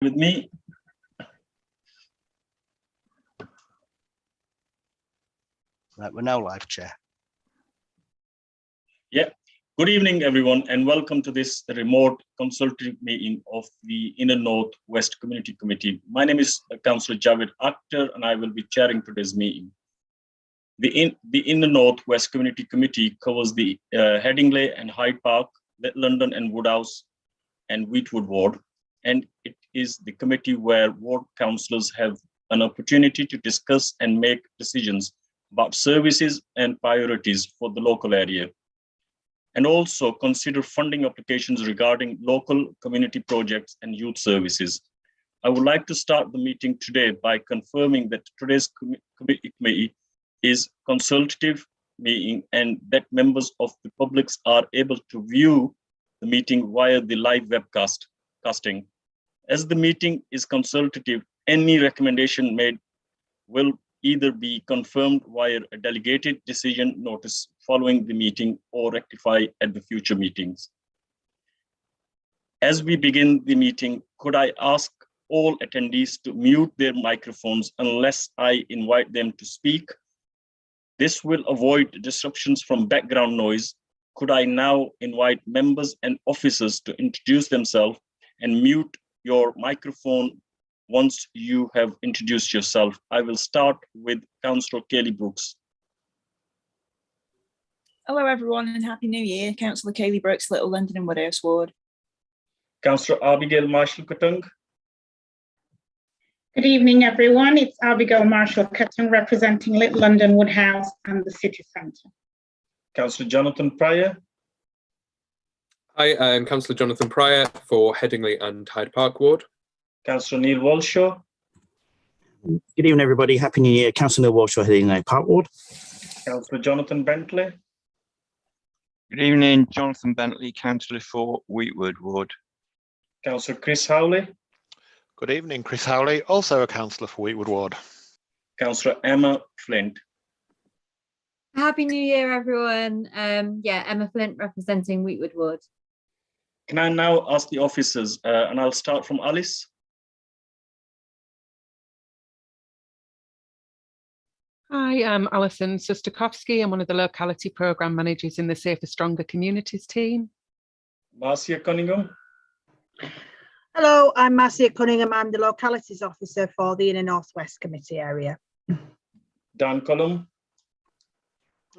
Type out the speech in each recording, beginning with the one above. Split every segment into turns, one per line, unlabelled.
with me.
Right, we're now live, Chair.
Yeah. Good evening, everyone, and welcome to this remote consultative meeting of the Inner North West Community Committee. My name is Councillor Javed Akhtar, and I will be chairing today's meeting. The Inner North West Community Committee covers the Headingley and Hyde Park, London and Woodhouse, and Wheatwood ward, and it is the committee where ward councillors have an opportunity to discuss and make decisions about services and priorities for the local area, and also consider funding applications regarding local community projects and youth services. I would like to start the meeting today by confirming that today's committee is consultative meeting and that members of the public are able to view the meeting via the live webcasting. As the meeting is consultative, any recommendation made will either be confirmed via a delegated decision notice following the meeting or rectified at the future meetings. As we begin the meeting, could I ask all attendees to mute their microphones unless I invite them to speak? This will avoid disruptions from background noise. Could I now invite members and officers to introduce themselves and mute your microphone once you have introduced yourself? I will start with Councillor Kaylee Brooks.
Hello everyone and Happy New Year. Councillor Kaylee Brooks, Little London and Woodhouse ward.
Councillor Abigail Marshall-Kutung.
Good evening, everyone. It's Abigail Marshall-Kutung representing Little London, Woodhouse and the City Centre.
Councillor Jonathan Pryor.
Hi, I'm Councillor Jonathan Pryor for Headingley and Hyde Park ward.
Councillor Neil Walshaw.
Good evening, everybody. Happy New Year. Councillor Neil Walshaw, Headingley Park ward.
Councillor Jonathan Bentley.
Good evening, Jonathan Bentley, Councillor for Wheatwood ward.
Councillor Chris Howley.
Good evening, Chris Howley, also a councillor for Wheatwood ward.
Councillor Emma Flint.
Happy New Year, everyone. Yeah, Emma Flint representing Wheatwood ward.
Can I now ask the officers, and I'll start from Alice.
Hi, I'm Alison Sustakovsky. I'm one of the locality programme managers in the Safer Stronger Communities team.
Marcia Cunningham.
Hello, I'm Marcia Cunningham. I'm the localities officer for the Inner North West Committee area.
Dan Cullum.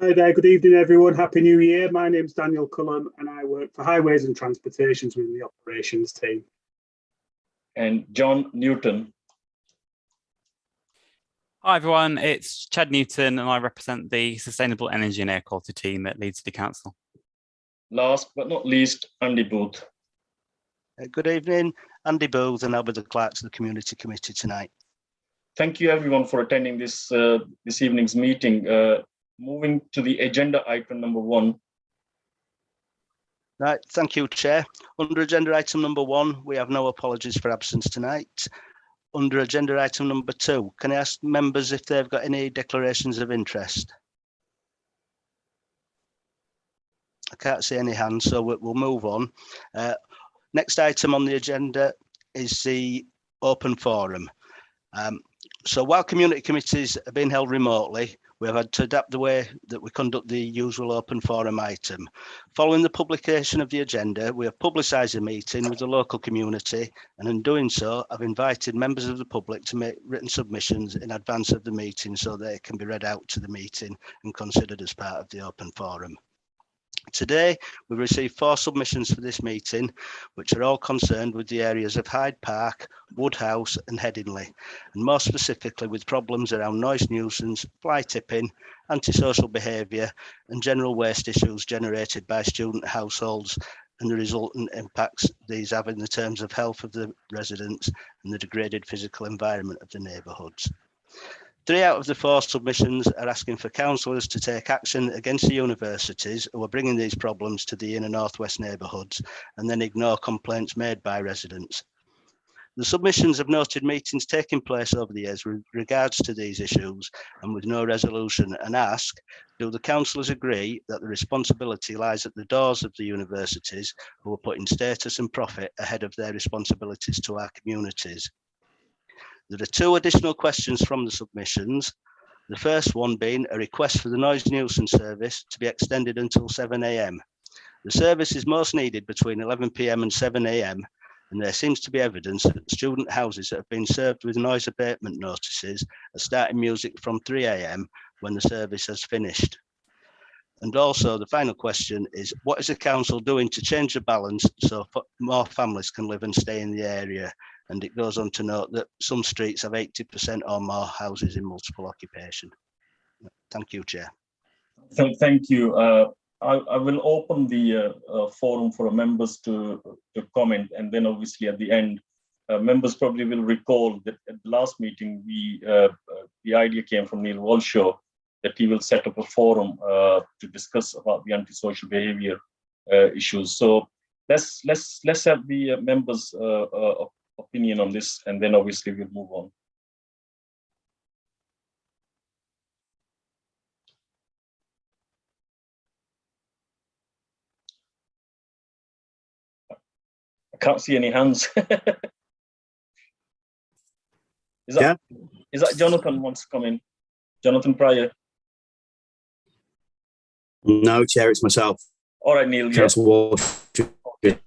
Hi there, good evening everyone, Happy New Year. My name's Daniel Cullum and I work for Highways and Transportations within the operations team.
And John Newton.
Hi everyone, it's Chad Newton and I represent the Sustainable Energy and Air Quality team at Leeds City Council.
Last but not least, Andy Booth.
Good evening, Andy Booth, and I'll be the clerk to the Community Committee tonight.
Thank you everyone for attending this evening's meeting. Moving to the agenda item number 1.
Right, thank you, Chair. Under agenda item number 1, we have no apologies for absence tonight. Under agenda item number 2, can I ask members if they've got any declarations of interest? I can't see any hands, so we'll move on. Next item on the agenda is the open forum. So while community committees are being held remotely, we have had to adapt the way that we conduct the usual open forum item. Following the publication of the agenda, we have publicised the meeting with the local community, and in doing so, I've invited members of the public to make written submissions in advance of the meeting so they can be read out to the meeting and considered as part of the open forum. Today, we've received 4 submissions for this meeting, which are all concerned with the areas of Hyde Park, Woodhouse and Headingley, and more specifically with problems around noise nuisance, fly tipping, antisocial behaviour and general waste issues generated by student households and the resultant impacts these have in the terms of health of the residents and the degraded physical environment of the neighbourhoods. 3 out of the 4 submissions are asking for councillors to take action against the universities who are bringing these problems to the Inner North West neighbourhoods and then ignore complaints made by residents. The submissions have noted meetings taking place over the years with regards to these issues and with no resolution, and ask, do the councillors agree that the responsibility lies at the doors of the universities who are putting status and profit ahead of their responsibilities to our communities? There are 2 additional questions from the submissions. The first one being a request for the noise nuisance service to be extended until 7 AM. The service is most needed between 11 PM and 7 AM, and there seems to be evidence that student houses that have been served with noise abatement notices are starting music from 3 AM when the service has finished. And also the final question is, what is the council doing to change the balance so more families can live and stay in the area? And it goes on to note that some streets have 80% or more houses in multiple occupation. Thank you, Chair.
Thank you. I will open the forum for members to comment, and then obviously at the end, members probably will recall that at the last meeting, the idea came from Neil Walshaw that he will set up a forum to discuss about the antisocial behaviour issues. So let's have the members' opinion on this, and then obviously we'll move on. I can't see any hands. Is that Jonathan wants to come in? Jonathan Pryor?
No, Chair, it's myself.
All right, Neil.
Councillor Walsh.
Okay.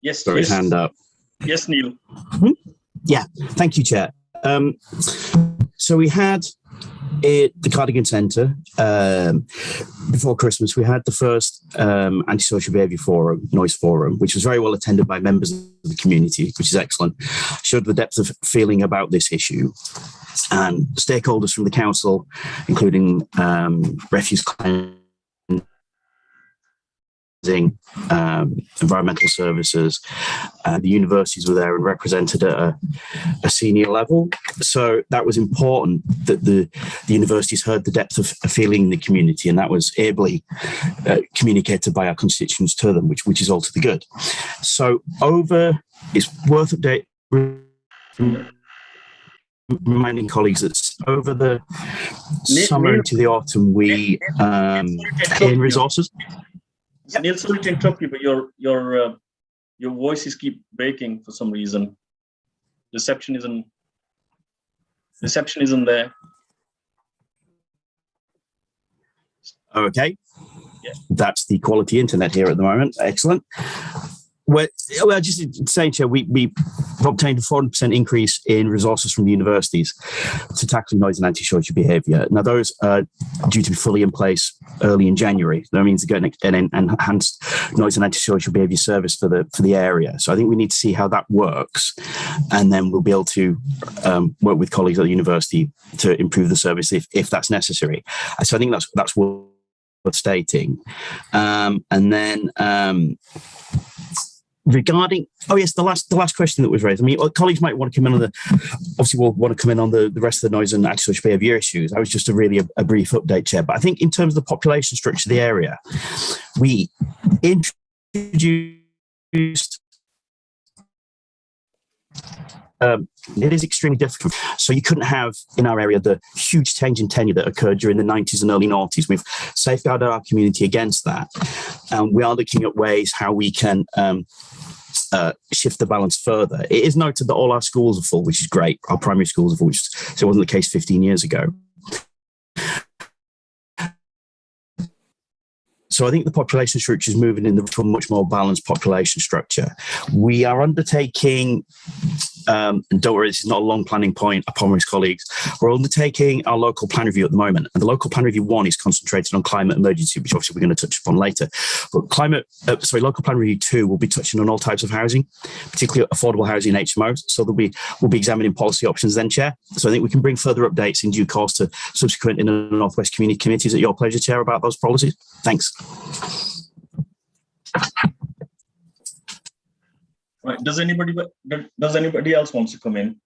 Yes.
Got his hand up.
Yes, Neil.
Yeah, thank you, Chair. So we had at the Cardigan Centre before Christmas, we had the first antisocial behaviour forum, noise forum, which was very well attended by members of the community, which is excellent. Showed the depth of feeling about this issue, and stakeholders from the council, including refuse cleansing, environmental services, the universities were there and represented at a senior level. So that was important that the universities heard the depth of feeling in the community, and that was ably communicated by our constituents to them, which is all to the good. So it's worth reminding colleagues that over the summer into the autumn, we gain resources.
Neil, sorry to interrupt you, but your voices keep breaking for some reason. Reception isn't there.
Okay.
Yeah.
That's the quality internet here at the moment. Excellent. Well, just saying, Chair, we've obtained a 400% increase in resources from the universities to tackle noise and antisocial behaviour. Now, those are due to be fully in place early in January. That means they're getting an enhanced noise and antisocial behaviour service for the area. So I think we need to see how that works, and then we'll be able to work with colleagues at the university to improve the service if that's necessary. So I think that's worth stating. And then regarding, the last question that was raised. I mean, colleagues might want to come in on the rest of the noise and antisocial behaviour issues. That was just a brief update, Chair. But I think in terms of the population structure of the area, we introduced. It is extremely difficult. So you couldn't have in our area the huge change in tenure that occurred during the 90s and early noughties. We've safeguarded our community against that. We are looking at ways how we can shift the balance further. It is noted that all our schools are full, which is great. Our primary schools are full, so it wasn't the case 15 years ago. So I think the population structure is moving in to a much more balanced population structure. We are undertaking, and don't worry, this is not a long planning point, I promise colleagues, we're undertaking our local plan review at the moment. And the local plan review 1 is concentrated on climate emergency, which obviously we're going to touch upon later. But local plan review 2 will be touching on all types of housing, particularly affordable housing and HMOs. So we'll be examining policy options then, Chair. So I think we can bring further updates in due course to subsequent in the North West Community Committees at your pleasure, Chair, about those policies. Thanks.
Right. Does anybody else want to come in?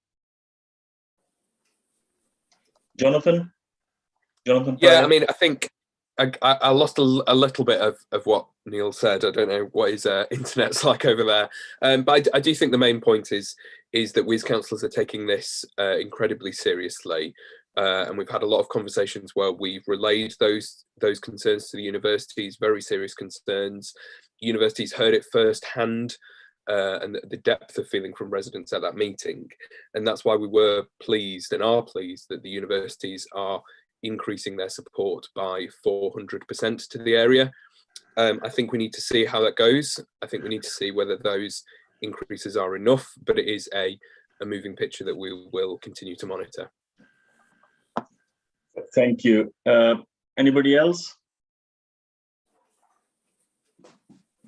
Jonathan?
Yeah, I mean, I think I lost a little bit of what Neil said. I don't know what his internet's like over there. But I do think the main point is that we as councillors are taking this incredibly seriously. And we've had a lot of conversations where we've relayed those concerns to the universities, very serious concerns. Universities heard it firsthand, and the depth of feeling from residents at that meeting. And that's why we were pleased and are pleased that the universities are increasing their support by 400% to the area. I think we need to see how that goes. I think we need to see whether those increases are enough, but it is a moving picture that we will continue to monitor.
Thank you. Anybody else?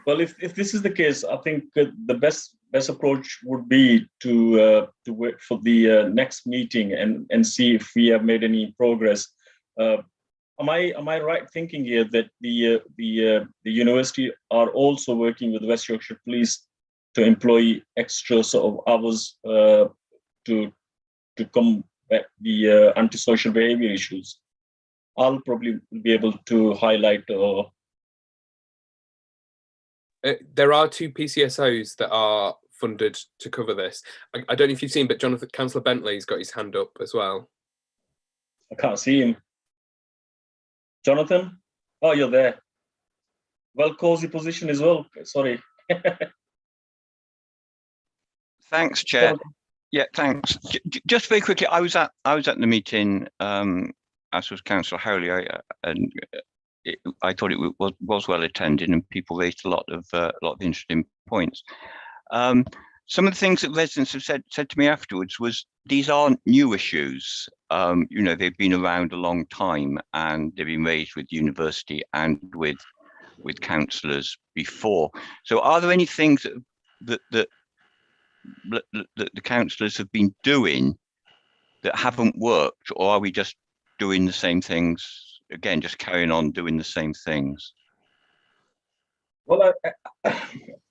Well, if this is the case, I think the best approach would be to wait for the next meeting and see if we have made any progress. Am I right thinking here that the university are also working with West Yorkshire Police to employ extra sort of hours to combat the antisocial behaviour issues? I'll probably be able to highlight.
There are 2 PCSOs that are funded to cover this. I don't know if you've seen, but Councillor Bentley's got his hand up as well.
I can't see him. Jonathan? Oh, you're there. Well, cozy position as well. Sorry.
Thanks, Chair. Yeah, thanks. Just very quickly, I was at the meeting, as was Councillor Howley, and I thought it was well attended, and people raised a lot of interesting points. Some of the things that residents have said to me afterwards was these aren't new issues. You know, they've been around a long time, and they've been raised with university and with councillors before. So, are there any things that the councillors have been doing that haven't worked, or are we just doing the same things again, just carrying on doing the same things?
Well,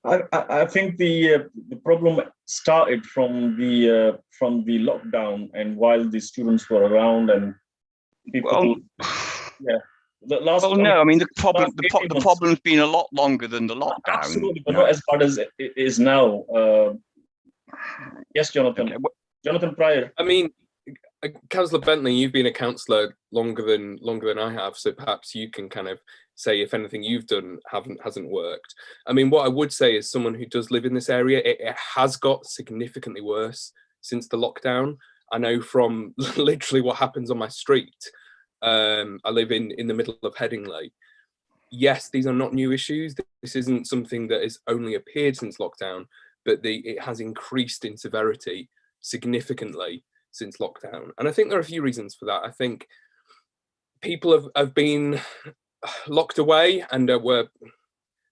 I think the problem started from the lockdown, and while the students were around and people, yeah.
No, I mean the problem's been a lot longer than the lockdown.
Absolutely, but not as bad as it is now. Yes, Jonathan. Okay. Jonathan Pryor.
I mean, Councillor Bentley, you've been a councillor longer than I have, so perhaps you can kind of say if anything you've done hasn't worked. I mean, what I would say is someone who does live in this area, it has got significantly worse since the lockdown. I know from literally what happens on my street. I live in the middle of Headingley. Yes, these are not new issues. This isn't something that has only appeared since lockdown, but it has increased in severity significantly since lockdown. And I think there are a few reasons for that. I think people have been locked away and were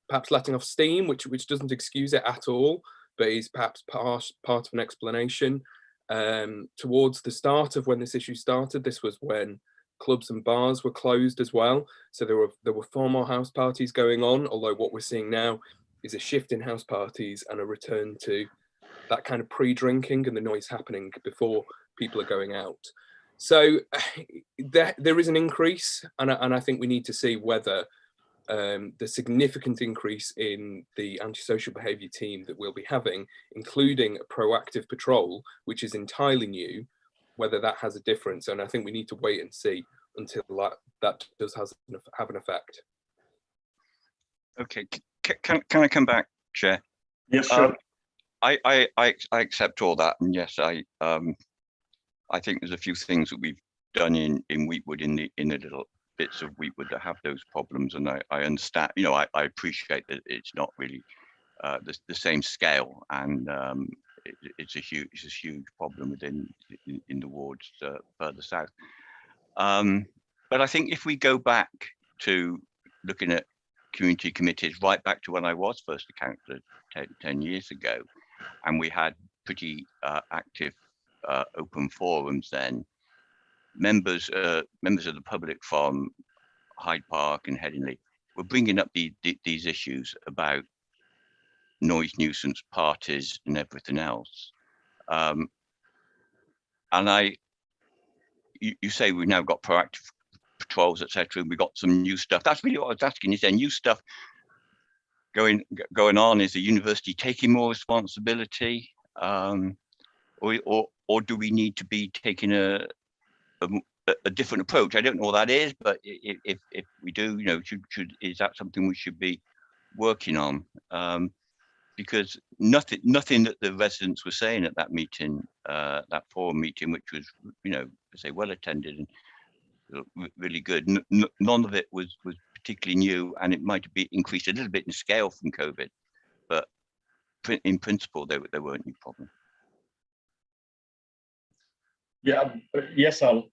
perhaps letting off steam, which doesn't excuse it at all, but is perhaps part of an explanation. Towards the start of when this issue started, this was when clubs and bars were closed as well. So there were far more house parties going on, although what we're seeing now is a shift in house parties and a return to that kind of pre-drinking and the noise happening before people are going out. So there is an increase, and I think we need to see whether the significant increase in the antisocial behaviour team that we'll be having, including a proactive patrol, which is entirely new, whether that has a difference. And I think we need to wait and see until that does have an effect.
Okay, can I come back, Chair?
Yes, sure.
I accept all that, and yes, I think there's a few things that we've done in Wheatwood, in the little bits of Wheatwood that have those problems, and I understand. You know, I appreciate that it's not really the same scale, and it's a huge problem in the wards further south. But I think if we go back to looking at community committees right back to when I was first a councillor 10 years ago, and we had pretty active open forums then. Members of the public from Hyde Park and Headingley were bringing up these issues about noise nuisance parties and everything else. And you say we've now got proactive F12s, etc. We got some new stuff. That's really what I was asking. Is there new stuff going on? Is the university taking more responsibility, or do we need to be taking a different approach? I don't know what that is, but if we do, is that something we should be working on? Because nothing that the residents were saying at that meeting, that forum meeting, which was, well attended and really good. None of it was particularly new, and it might be increased a little bit in scale from COVID, but in principle, there weren't any problems.
Yeah. Yes, Al.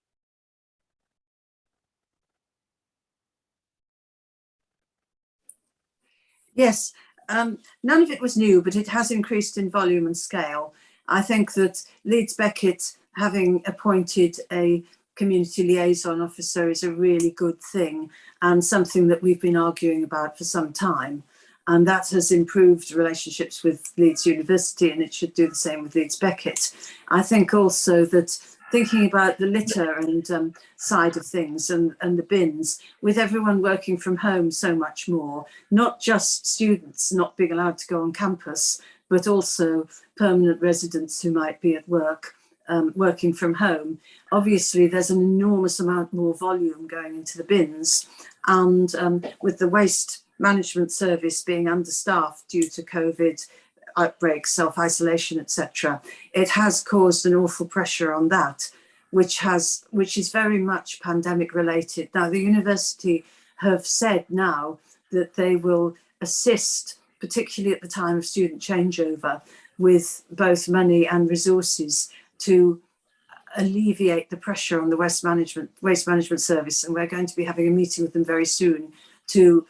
Yes, none of it was new, but it has increased in volume and scale. I think that Leeds Beckett, having appointed a community liaison officer, is a really good thing, and something that we've been arguing about for some time. And that has improved relationships with Leeds University, and it should do the same with Leeds Beckett. I think also that thinking about the litter and side of things and the bins, with everyone working from home so much more, not just students not being allowed to go on campus, but also permanent residents who might be at work, working from home. Obviously, there's an enormous amount more volume going into the bins, and with the waste management service being understaffed due to COVID outbreaks, self-isolation, etc., it has caused an awful pressure on that, which is very much pandemic related. Now, the university have said now that they will assist, particularly at the time of student changeover, with both money and resources to alleviate the pressure on the waste management service, and we're going to be having a meeting with them very soon to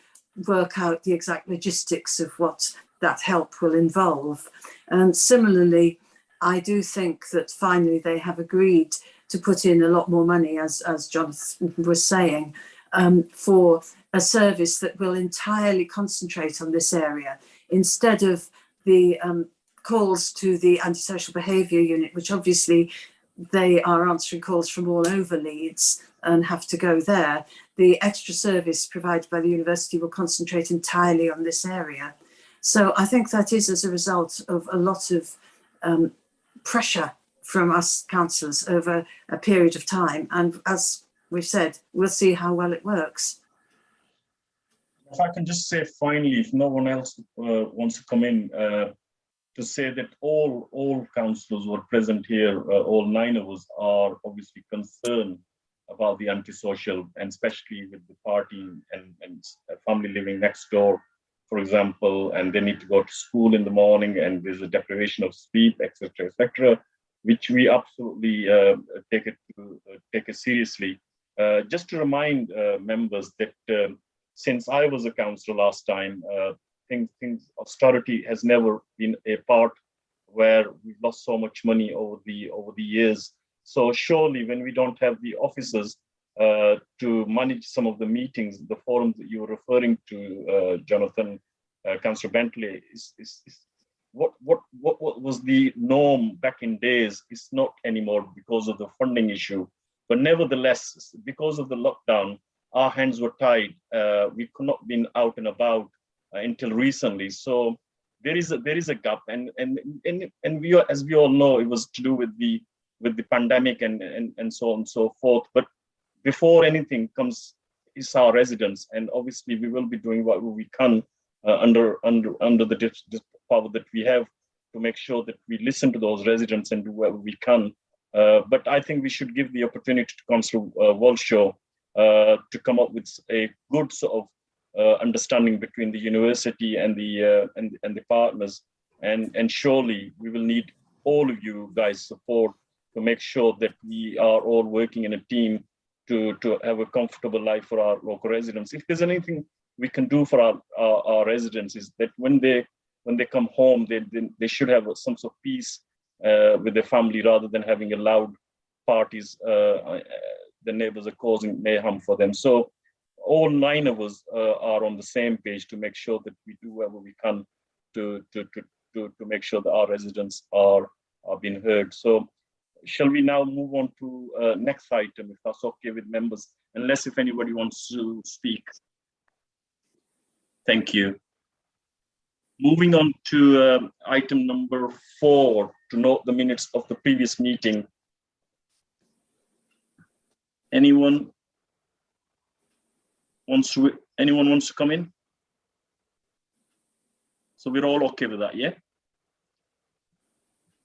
work out the exact logistics of what that help will involve. And similarly, I do think that finally they have agreed to put in a lot more money, as Jonathan was saying, for a service that will entirely concentrate on this area, instead of the calls to the antisocial behaviour unit, which obviously they are answering calls from all over Leeds and have to go there. The extra service provided by the university will concentrate entirely on this area. So I think that is as a result of a lot of pressure from us councillors over a period of time. And as we've said, we'll see how well it works.
If I can just say finally, if no one else wants to come in, to say that all councillors who are present here, all 9 of us, are obviously concerned about the antisocial, and especially with the party and family living next door, for example, and they need to go to school in the morning, and there's a deprivation of sleep, etc., which we absolutely take it seriously. Just to remind members that since I was a councillor last time, austerity has never been a part where we've lost so much money over the years. So surely, when we don't have the officers to manage some of the meetings, the forums that you were referring to, Jonathan, Councillor Bentley, what was the norm back in days is not anymore because of the funding issue. But nevertheless, because of the lockdown, our hands were tied. We could not be out and about until recently. So there is a gap, and we are, as we all know, it was to do with the pandemic and so on and so forth. But before anything comes is our residents, and obviously we will be doing what we can under the power that we have to make sure that we listen to those residents and do whatever we can. But I think we should give the opportunity to Councillor Walshaw to come up with a good sort of understanding between the university and the partners, and surely we will need all of you guys' support to make sure that we are all working in a team to have a comfortable life for our local residents. If there's anything we can do for our residents, is that when they come home, they should have some sort of peace with their family, rather than having a loud parties. The neighbors are causing mayhem for them. So all 9 of us are on the same page to make sure that we do whatever we can to make sure that our residents are being heard. So shall we now move on to next item, if that's okay with members, unless if anybody wants to speak. Thank you. Moving on to item number 4, to note the minutes of the previous meeting. Anyone wants to come in? So we're all okay with that, yeah?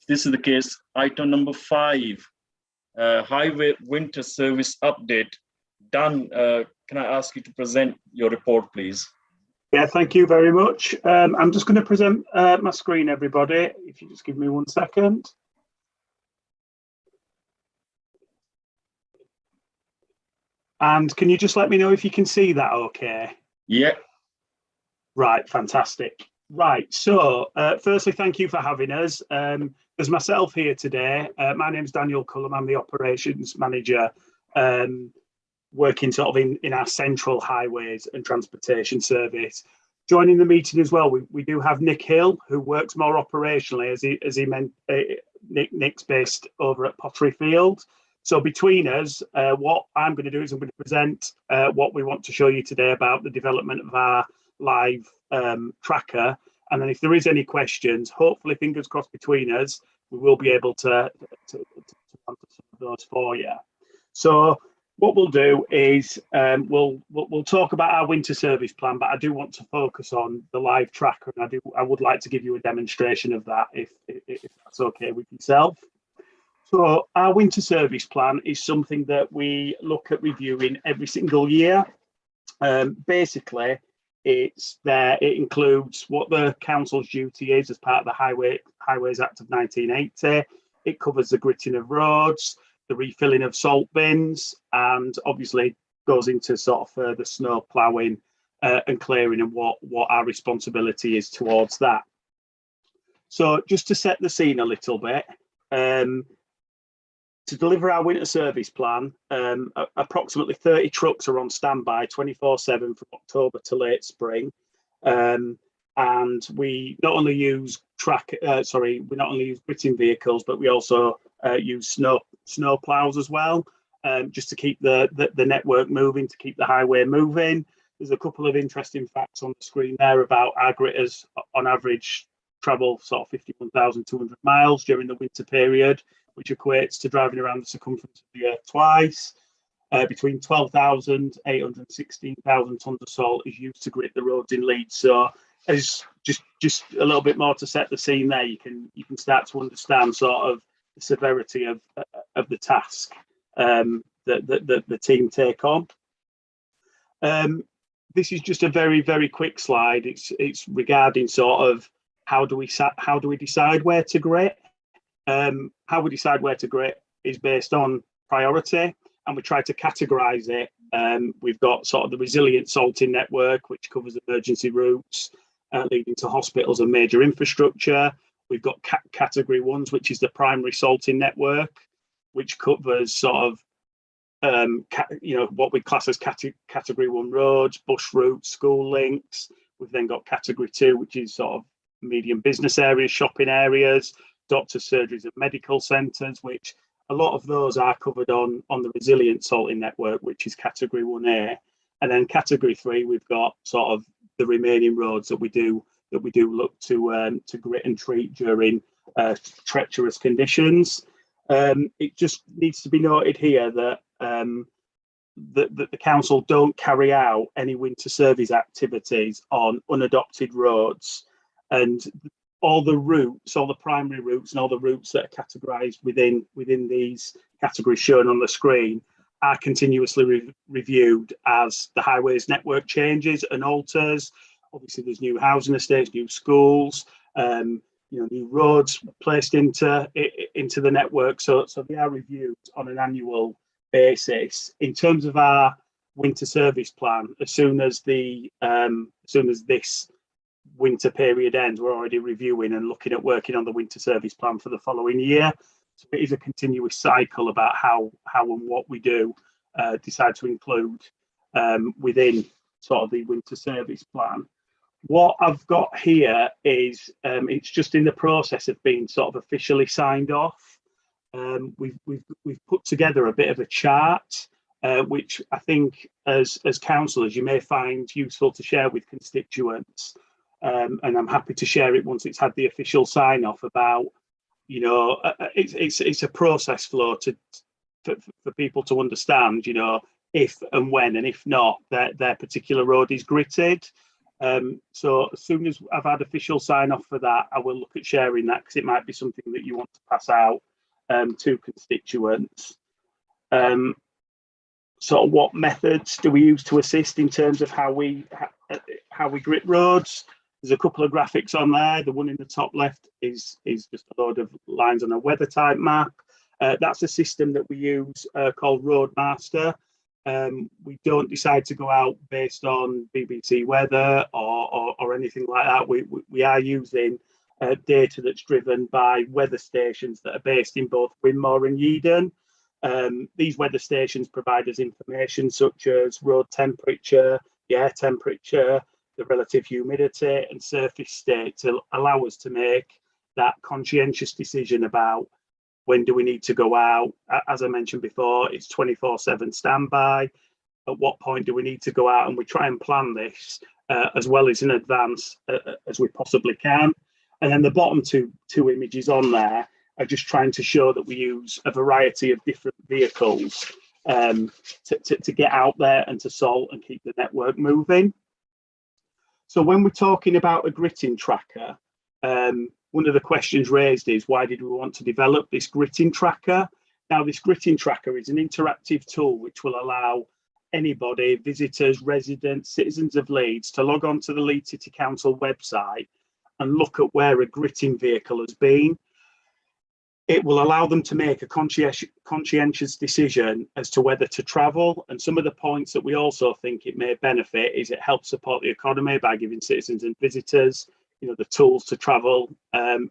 If this is the case, item number 5, highway winter service update. Dan, can I ask you to present your report, please?
Yeah, thank you very much. I'm just going to present my screen, everybody. If you just give me 1 second. And can you just let me know if you can see that okay?
Yeah.
Right, fantastic. Right, so firstly, thank you for having us. There's myself here today. My name's Daniel Cullum. I'm the operations manager working sort of in our central highways and transportation service. Joining the meeting as well, we do have Nick Hill, who works more operationally, as he meant. Nick's based over at Pottery Field. So between us, what I'm going to do is I'm going to present what we want to show you today about the development of our live tracker. And then if there is any questions, hopefully, fingers crossed between us, we will be able to answer some of those for you. So what we'll do is we'll talk about our winter service plan, but I do want to focus on the live tracker, and I would like to give you a demonstration of that if that's okay with yourself. So our winter service plan is something that we look at reviewing every single year. Basically, it includes what the council's duty is as part of the Highways Act of 1980. It covers the gritting of roads, the refilling of salt bins, and obviously goes into sort of further snow ploughing and clearing, and what our responsibility is towards that. So just to set the scene a little bit, to deliver our winter service plan, approximately 30 trucks are on standby 24/7 from October to late spring. And we not only use gritting vehicles, but we also use snow plows as well, just to keep the network moving, to keep the highway moving. There's a couple of interesting facts on the screen there about our gritters on average travel sort of 51,200 miles during the winter period, which equates to driving around the circumference of the Earth twice. Between 12,800 and 16,000 tons of salt is used to grit the roads in Leeds. So, as just a little bit more to set the scene there, you can start to understand sort of the severity of the task that the team take on. This is just a very, very quick slide. It's regarding sort of how do we decide where to grit. How we decide where to grit is based on priority, and we try to categorise it. We've got sort of the resilient salting network, which covers emergency routes leading to hospitals and major infrastructure. We've got category 1s, which is the primary salting network, which covers sort of what we class as category 1 roads, bus routes, school links. We've then got category 2, which is sort of medium business areas, shopping areas, doctors, surgeries and medical centres, which a lot of those are covered on the resilient salting network, which is category 1A. And then category 3, we've got sort of the remaining roads that we do look to grit and treat during treacherous conditions. It just needs to be noted here that the council don't carry out any winter service activities on unadopted roads, and all the routes, all the primary routes and all the routes that are categorised within these categories shown on the screen are continuously reviewed as the highways network changes and alters. Obviously, there's new housing estates, new schools, new roads placed into the network. So they are reviewed on an annual basis. In terms of our winter service plan, as soon as this winter period ends, we're already reviewing and looking at working on the winter service plan for the following year. So it is a continuous cycle about how and what we do decide to include within sort of the winter service plan. What I've got here is it's just in the process of being sort of officially signed off. we've put together a bit of a chart, which I think as councillors you may find useful to share with constituents, and I'm happy to share it once it's had the official sign off about, you know, it's a process flow for people to understand, you know, if and when, and if not, their particular road is gritted. So as soon as I've had official sign off for that, I will look at sharing that, because it might be something that you want to pass out to constituents. So what methods do we use to assist in terms of how we grit roads? There's a couple of graphics on there. The one in the top left is just a load of lines on a weather type map. That's a system that we use called Roadmaster. We don't decide to go out based on BBC weather or anything like that. We are using data that's driven by weather stations that are based in both Winmore and Yeadon. These weather stations provide us information such as road temperature, the air temperature, the relative humidity and surface state to allow us to make that conscientious decision about when do we need to go out. As I mentioned before, it's 24/7 standby. At what point do we need to go out? And we try and plan this as well as in advance as we possibly can. And then the bottom two images on there are just trying to show that we use a variety of different vehicles to get out there and to salt and keep the network moving. So when we're talking about a gritting tracker, one of the questions raised is, why did we want to develop this gritting tracker? Now, this gritting tracker is an interactive tool which will allow anybody, visitors, residents, citizens of Leeds, to log on to the Leeds City Council website and look at where a gritting vehicle has been. It will allow them to make a conscientious decision as to whether to travel. And some of the points that we also think it may benefit is it helps support the economy by giving citizens and visitors, you know, the tools to travel and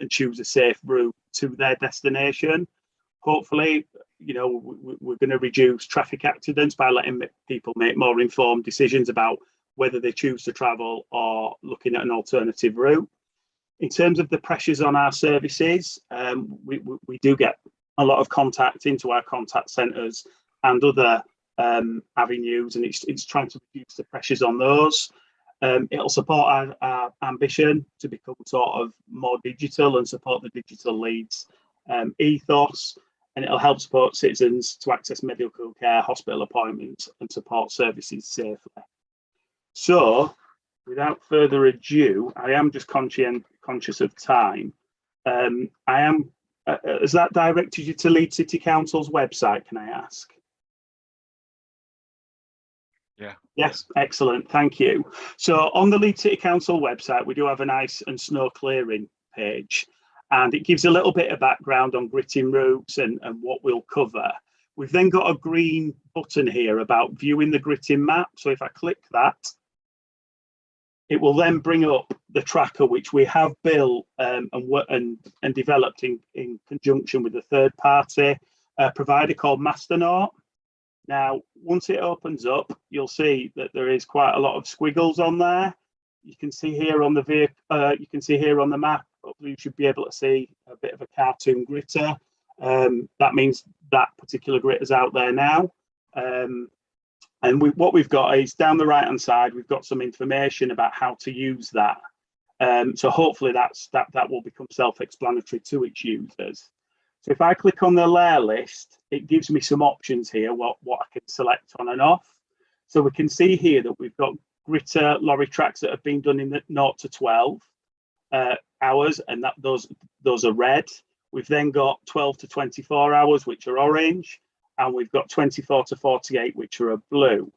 choose a safe route to their destination. Hopefully, you know, we're going to reduce traffic accidents by letting people make more informed decisions about whether they choose to travel or looking at an alternative route. In terms of the pressures on our services, we do get a lot of contact into our contact centres and other avenues, and it's trying to reduce the pressures on those. It'll support our ambition to become sort of more digital and support the digital Leeds ethos, and it'll help support citizens to access medical care, hospital appointments, and support services safely. So, without further ado, I am just conscious of time. Has that directed you to Leeds City Council's website, can I ask?
Yeah.
Yes, excellent, thank you. So on the Leeds City Council website, we do have an ice and snow clearing page, and it gives a little bit of background on gritting routes and what we'll cover. We've then got a green button here about viewing the gritting map. So if I click that, it will then bring up the tracker which we have built and developed in conjunction with a third party provider called Masternaut. Now, once it opens up, you'll see that there is quite a lot of squiggles on there. You can see here on the you can see here on the map. You should be able to see a bit of a cartoon gritter. That means that particular gritter's out there now. And what we've got is down the right hand side, we've got some information about how to use that. So hopefully that will become self-explanatory to its users. So if I click on the layer list, it gives me some options here, what I can select on and off. So we can see here that we've got gritter lorry tracks that have been done in the 0 to 12 hours, and those are red. We've then got 12 to 24 hours, which are orange, and we've got 24 to 48, which are blue.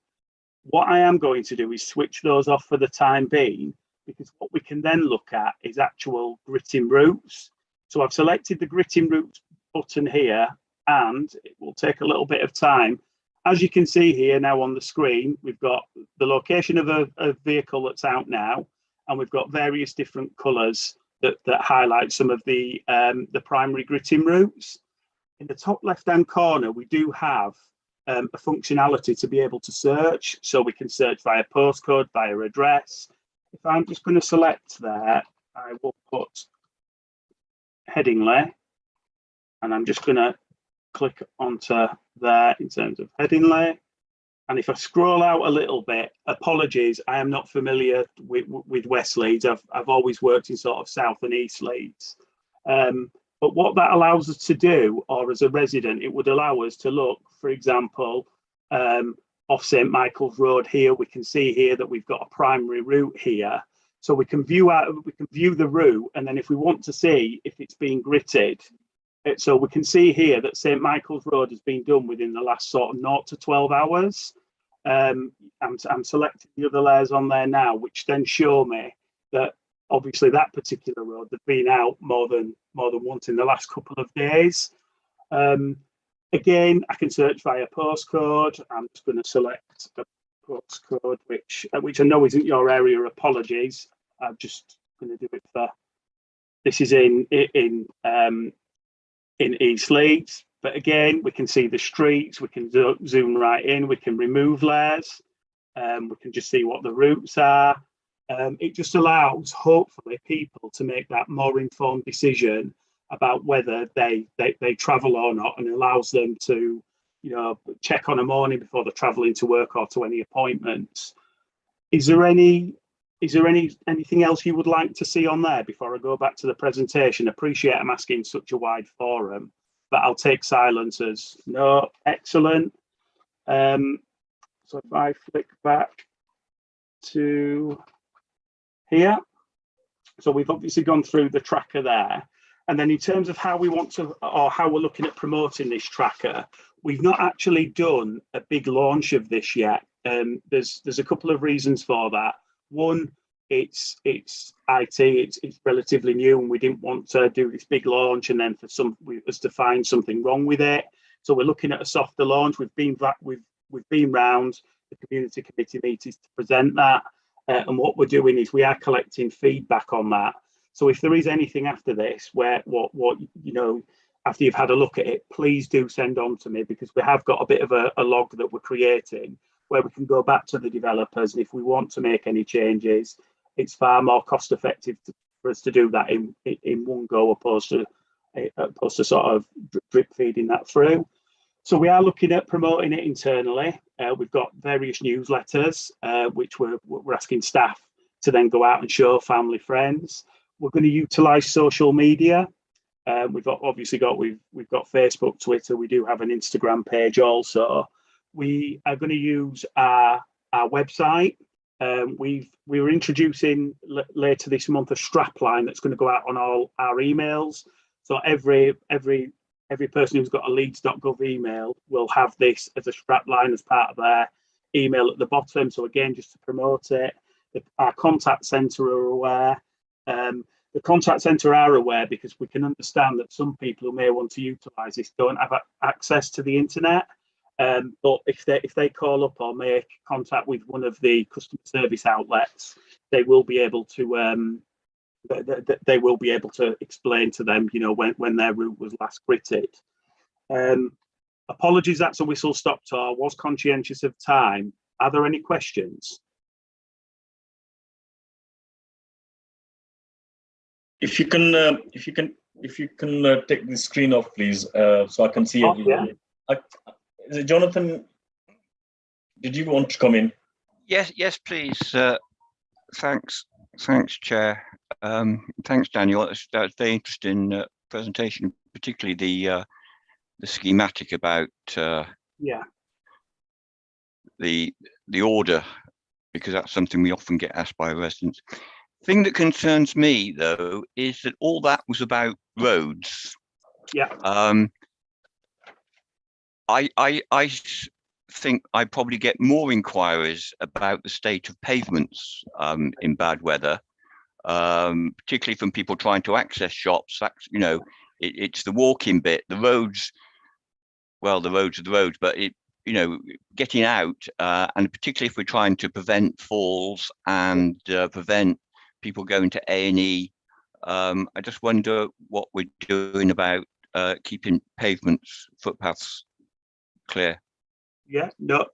What I am going to do is switch those off for the time being, because what we can then look at is actual gritting routes. So I've selected the gritting routes button here, and it will take a little bit of time. As you can see here now on the screen, we've got the location of a vehicle that's out now, and we've got various different colours that highlight some of the primary gritting routes. In the top left-hand corner, we do have a functionality to be able to search. So we can search via postcode, via address. If I'm just going to select there, I will put Headingley, and I'm just going to click onto there in terms of Headingley. And if I scroll out a little bit, apologies, I am not familiar with West Leeds. I've always worked in sort of South and East Leeds. But what that allows us to do, or as a resident, it would allow us to look, for example, off St Michael's Road here. We can see here that we've got a primary route here. So we can view the route, and then if we want to see if it's being gritted, so we can see here that St Michael's Road has been done within the last sort of 0 to 12 hours. I'm selecting the other layers on there now, which then show me that obviously that particular road they've been out more than once in the last couple of days. Again, I can search via postcode. I'm just going to select a postcode which I know isn't your area. Apologies. I'm just going to do it for. This is in East Leeds, but again, we can see the streets. We can zoom right in. We can remove layers. We can just see what the routes are. It just allows, hopefully, people to make that more informed decision about whether they travel or not, and allows them to, check on a morning before they're travelling to work or to any appointments. Is there anything else you would like to see on there before I go back to the presentation? Appreciate I'm asking such a wide forum, but I'll take silence as no. Excellent. So if I flick back to here, so we've obviously gone through the tracker there. And then in terms of how we want to, or how we're looking at promoting this tracker, we've not actually done a big launch of this yet. There's a couple of reasons for that. One, it's IT, it's relatively new, and we didn't want to do this big launch and then for us to find something wrong with it. So we're looking at a softer launch. We've been round the community committee meetings to present that, and what we're doing is we are collecting feedback on that. So if there is anything after this, where after you've had a look at it, please do send on to me, because we have got a bit of a log that we're creating where we can go back to the developers, and if we want to make any changes, it's far more cost effective for us to do that in one go, opposed to sort of drip feeding that through. So we are looking at promoting it internally. We've got various newsletters, which we're asking staff to then go out and show family, friends. We're going to utilise social media. We've got Facebook, Twitter. We do have an Instagram page also. We are going to use our website. We're introducing later this month a strap line that's going to go out on all our emails. So every person who's got a Leeds.gov email will have this as a strap line as part of their email at the bottom. So again, just to promote it, our contact centre are aware. The contact centre are aware, because we can understand that some people who may want to utilise this don't have access to the internet. But if they call up or make contact with one of the customer service outlets, they will be able to explain to them, when their route was last gritted. Apologies, that's a whistle stop tour. Was conscientious of time. Are there any questions?
If you can take the screen off, please, so I can see everyone. Yeah. Is it Jonathan? Did you want to come in?
Yes, please. Thanks, Chair. Thanks, Daniel. That's very interesting presentation, particularly the schematic about the order, because that's something we often get asked by residents. Thing that concerns me, though, is that all that was about roads.
Yeah.
I think I probably get more inquiries about the state of pavements in bad weather, particularly from people trying to access shops. That's, it's the walking bit. The roads, well, the roads are the roads, but getting out, and particularly if we're trying to prevent falls and prevent people going to A&E. I just wonder what we're doing about keeping pavements, footpaths clear.
Yeah, no,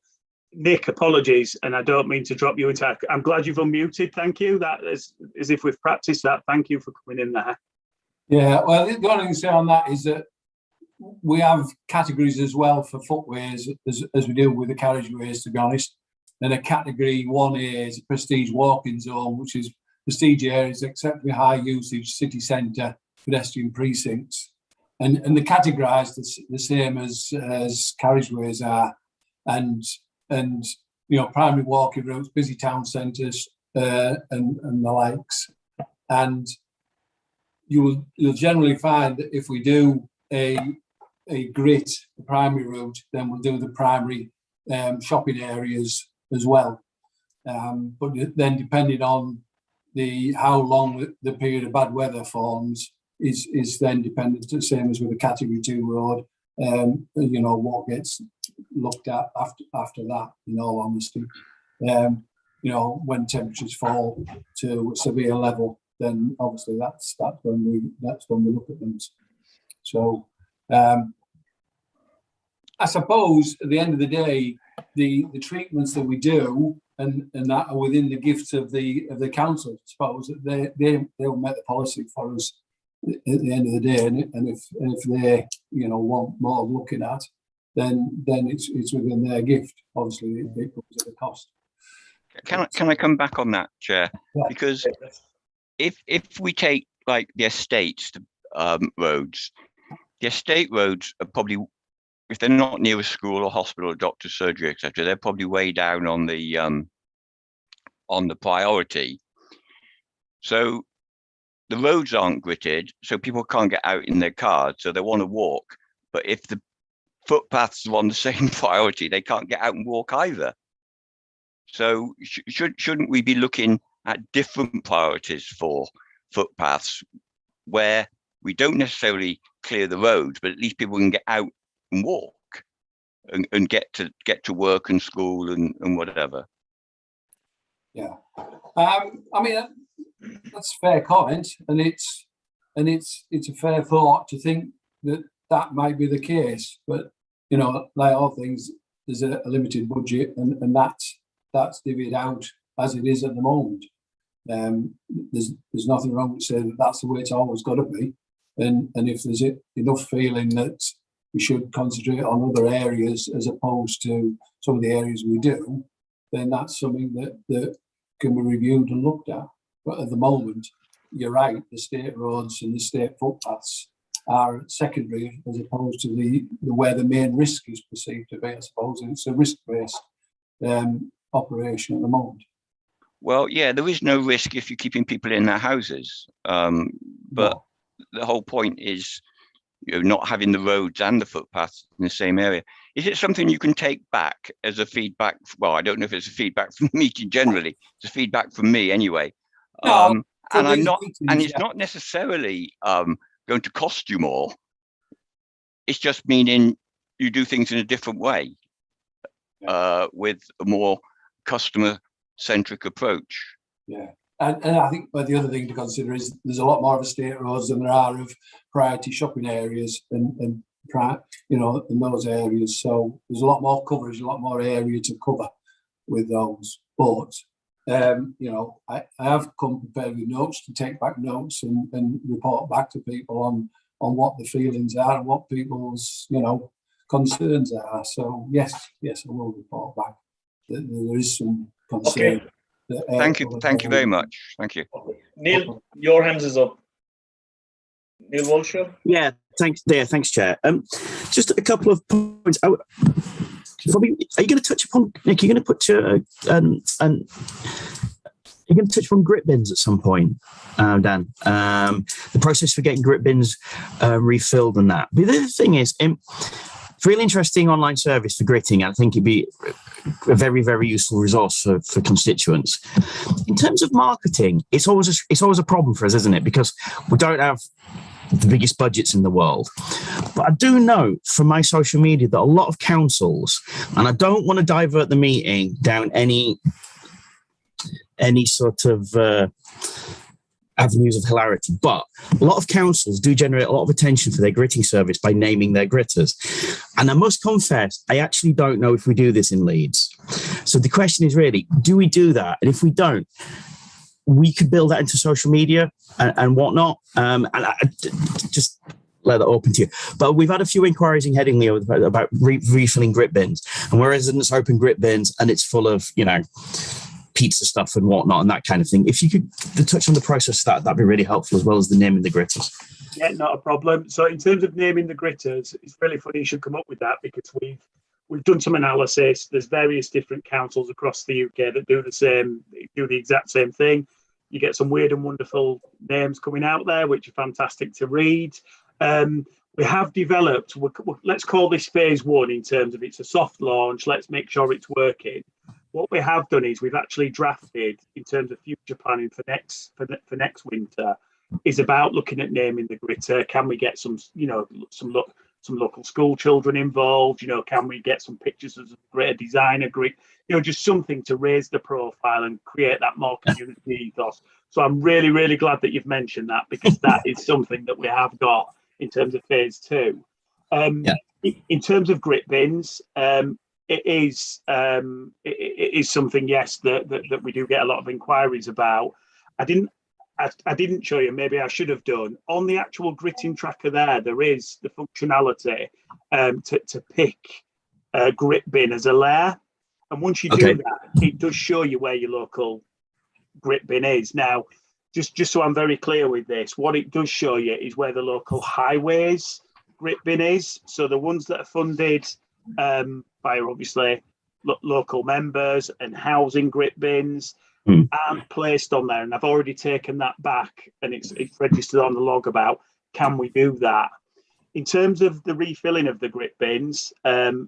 Nick, apologies, and I don't mean to drop you into. I'm glad you've unmuted. Thank you. That is as if we've practiced that. Thank you for coming in there.
Yeah, well, the only thing to say on that is that we have categories as well for footways as we do with the carriageways, to be honest. And a category 1A is a prestige walking zone, which is prestige areas exceptionally high usage, city centre, pedestrian precincts. And they're categorised the same as carriageways are. And primary walking routes, busy town centres, and the likes. And you'll generally find that if we do a grit, the primary route, then we'll do the primary shopping areas as well. But then depending on how long the period of bad weather forms is then dependent, the same as with a category 2 road, what gets looked at after that, in all honesty. When temperatures fall to a severe level, then obviously that's when we look at them. So I suppose at the end of the day, the treatments that we do and that are within the gifts of the council, I suppose that they'll make the policy for us at the end of the day. And if they want more looking at, then it's within their gift. Obviously, it comes at a cost.
Can I come back on that, Chair? Yeah. Because if we take like the estates roads, the estate roads are probably, if they're not near a school or hospital or doctor's surgery, etc., they're probably way down on the priority. So the roads aren't gritted, so people can't get out in their cars, so they want to walk. But if the footpaths are on the same priority, they can't get out and walk either. So shouldn't we be looking at different priorities for footpaths where we don't necessarily clear the roads, but at least people can get out and walk and get to work and school and whatever?
Yeah, I mean that's a fair comment, and it's a fair thought to think that might be the case. But like all things, there's a limited budget, and that's divvied out as it is at the moment. There's nothing wrong with saying that that's the way it's always got to be, and if there's enough feeling that we should concentrate on other areas as opposed to some of the areas we do, then that's something that can be reviewed and looked at. But at the moment, you're right, the state roads and the state footpaths are secondary as opposed to where the main risk is perceived to be, I suppose. And it's a risk-based operation at the moment.
Well, yeah, there is no risk if you're keeping people in their houses. But the whole point is not having the roads and the footpaths in the same area. Is it something you can take back as a feedback? Well, I don't know if it's a feedback from the meeting generally. It's a feedback from me anyway. And it's not necessarily going to cost you more. It's just meaning you do things in a different way, with a more customer-centric approach.
Yeah, and I think the other thing to consider is there's a lot more of estate roads than there are of priority shopping areas and in those areas. So there's a lot more coverage, a lot more area to cover with those. But I have come prepared with notes to take back notes and report back to people on what the feelings are and what people's concerns are. So yes, I will report back that there is some concern.
Okay. Thank you very much. Thank you.
Neil, your hands is up. Neil Walshaw?
Yeah, thanks. Yeah, thanks, Chair. Just a couple of points. Are you going to touch upon, Nick? You're going to put you're going to touch upon grit bins at some point, Dan. The process for getting grit bins refilled and that. But the other thing is, it's a really interesting online service for gritting. I think it'd be a very, very useful resource for constituents. In terms of marketing, it's always a problem for us, isn't it? Because we don't have the biggest budgets in the world. But I do know from my social media that a lot of councils, and I don't want to divert the meeting down any sort of avenues of hilarity, but a lot of councils do generate a lot of attention for their gritting service by naming their gritters. And I must confess, I actually don't know if we do this in Leeds. So the question is really, do we do that? And if we don't, we could build that into social media and whatnot. And I just let that open to you. But we've had a few inquiries in Headingley about refilling grit bins, and where residents open grit bins and it's full of, you know, pizza stuff and whatnot and that kind of thing. If you could touch on the process of that'd be really helpful, as well as the naming the gritters.
Yeah, not a problem. So in terms of naming the gritters, it's really funny you should come up with that, because we've done some analysis. There's various different councils across the UK that do the exact same thing. You get some weird and wonderful names coming out there, which are fantastic to read. We have developed, let's call this phase 1 in terms of it's a soft launch. Let's make sure it's working. What we have done is we've actually drafted, in terms of future planning for next winter, is about looking at naming the gritter. Can we get some local school children involved? You know, can we get some pictures of greater designer grit? You know, just something to raise the profile and create that more community ethos. So I'm really, really glad that you've mentioned that, because that is something that we have got in terms of phase 2. In terms of grit bins, it is something, yes, that we do get a lot of inquiries about. I didn't show you, maybe I should have done. On the actual gritting tracker there is the functionality to pick a grit bin as a layer. And once you do that, it does show you where your local grit bin is. Now, just so I'm very clear with this, what it does show you is where the local highways grit bin is. So the ones that are funded by obviously local members and housing grit bins aren't placed on there. And I've already taken that back, and it's registered on the log about, can we do that? In terms of the refilling of the grit bins,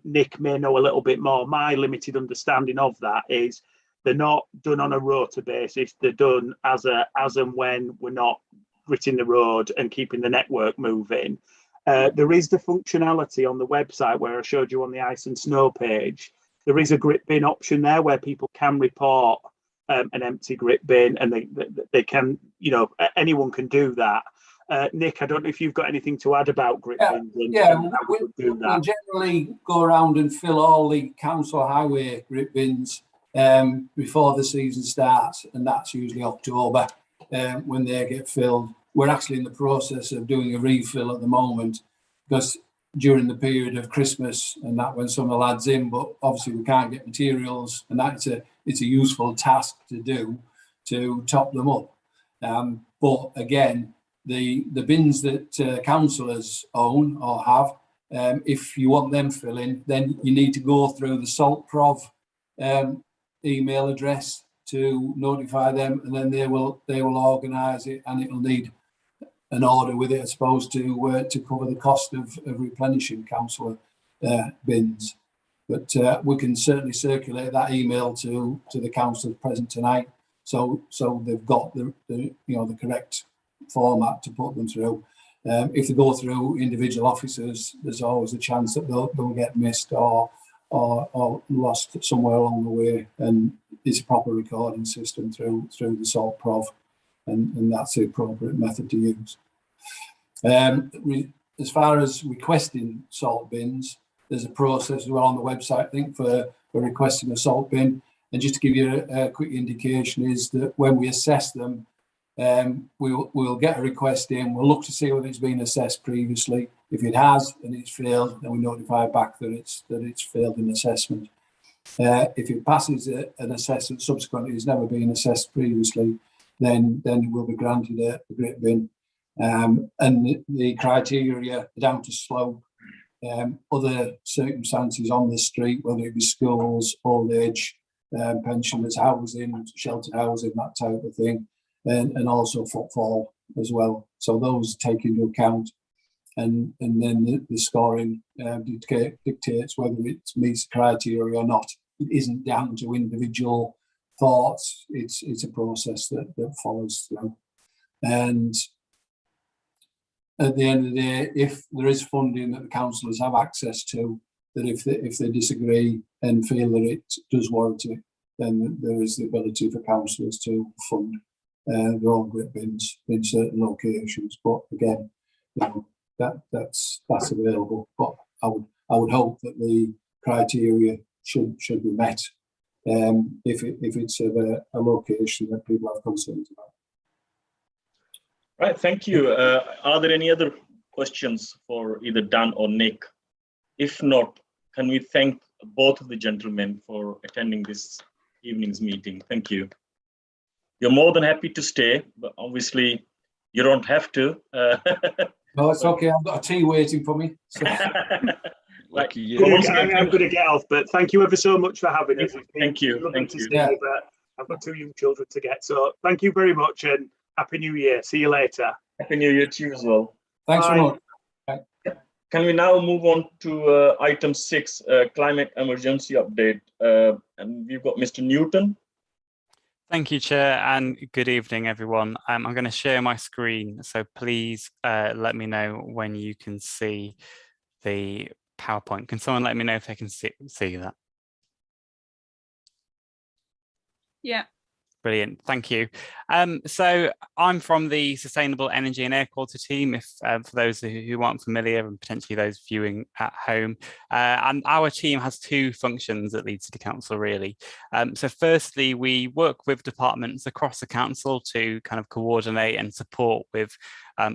Nick may know a little bit more. My limited understanding of that is they're not done on a rota basis. They're done as and when we're not gritting the road and keeping the network moving. There is the functionality on the website where I showed you on the ice and snow page. There is a grit bin option there where people can report an empty grit bin, and they can, you know, anyone can do that. Nick, I don't know if you've got anything to add about grit bins.
We generally go around and fill all the council highway grit bins before the season starts, and that's usually October when they get filled. We're actually in the process of doing a refill at the moment, because during the period of Christmas and that, when some of the lads in, but obviously we can't get materials, and that's it's a useful task to do, to top them up. But again, the bins that councillors own or have, if you want them filling, then you need to go through the SaltProv email address to notify them, and then they will organise it, and it will need an order with it, I suppose, to cover the cost of replenishing councillor bins. But we can certainly circulate that email to the councillors present tonight, so they've got the correct format to put them through. If they go through individual officers, there's always a chance that they'll get missed or lost somewhere along the way, and it's a proper recording system through the SaltProv, and that's the appropriate method to use. As far as requesting salt bins, there's a process as well on the website, I think, for requesting a salt bin. And just to give you a quick indication, is that when we assess them, we'll get a request in, we'll look to see whether it's been assessed previously. If it has and it's failed, then we notify back that it's failed an assessment. If it passes an assessment subsequently, it's never been assessed previously, then it will be granted a grit bin. And the criteria down to slope, other circumstances on the street, whether it be schools, old age, pensioners, housing, sheltered housing, that type of thing, and also footfall as well. So those take into account, and then the scoring dictates whether it meets the criteria or not. It isn't down to individual thoughts. It's a process that follows through. And at the end of the day, if there is funding that the councillors have access to, that if they disagree and feel that it does warrant it, then there is the ability for councillors to fund their own grit bins in certain locations. But again, that's available. But I would hope that the criteria should be met if it's a location that people have concerns about.
Right, thank you. Are there any other questions for either Dan or Nick? If not, can we thank both of the gentlemen for attending this evening's meeting? Thank you. You're more than happy to stay, but obviously you don't have to.
No, it's okay. I've got a tea waiting for me. So.
Like,
I'm going to get off, but thank you ever so much for having us.
Thank you.
Thank you. But I've got 2 young children to get, so thank you very much and Happy New Year. See you later.
Happy New Year to you as well.
Thanks very much.
Can we now move on to item 6, climate emergency update? And we've got Mr. Newton.
Thank you, Chair, and good evening, everyone. I'm going to share my screen, so please let me know when you can see the PowerPoint. Can someone let me know if they can see that?
Yeah.
Brilliant, thank you. So I'm from the Sustainable Energy and Air Quality team, if for those who aren't familiar and potentially those viewing at home. And our team has 2 functions at Leeds City Council, really. So firstly, we work with departments across the council to kind of coordinate and support with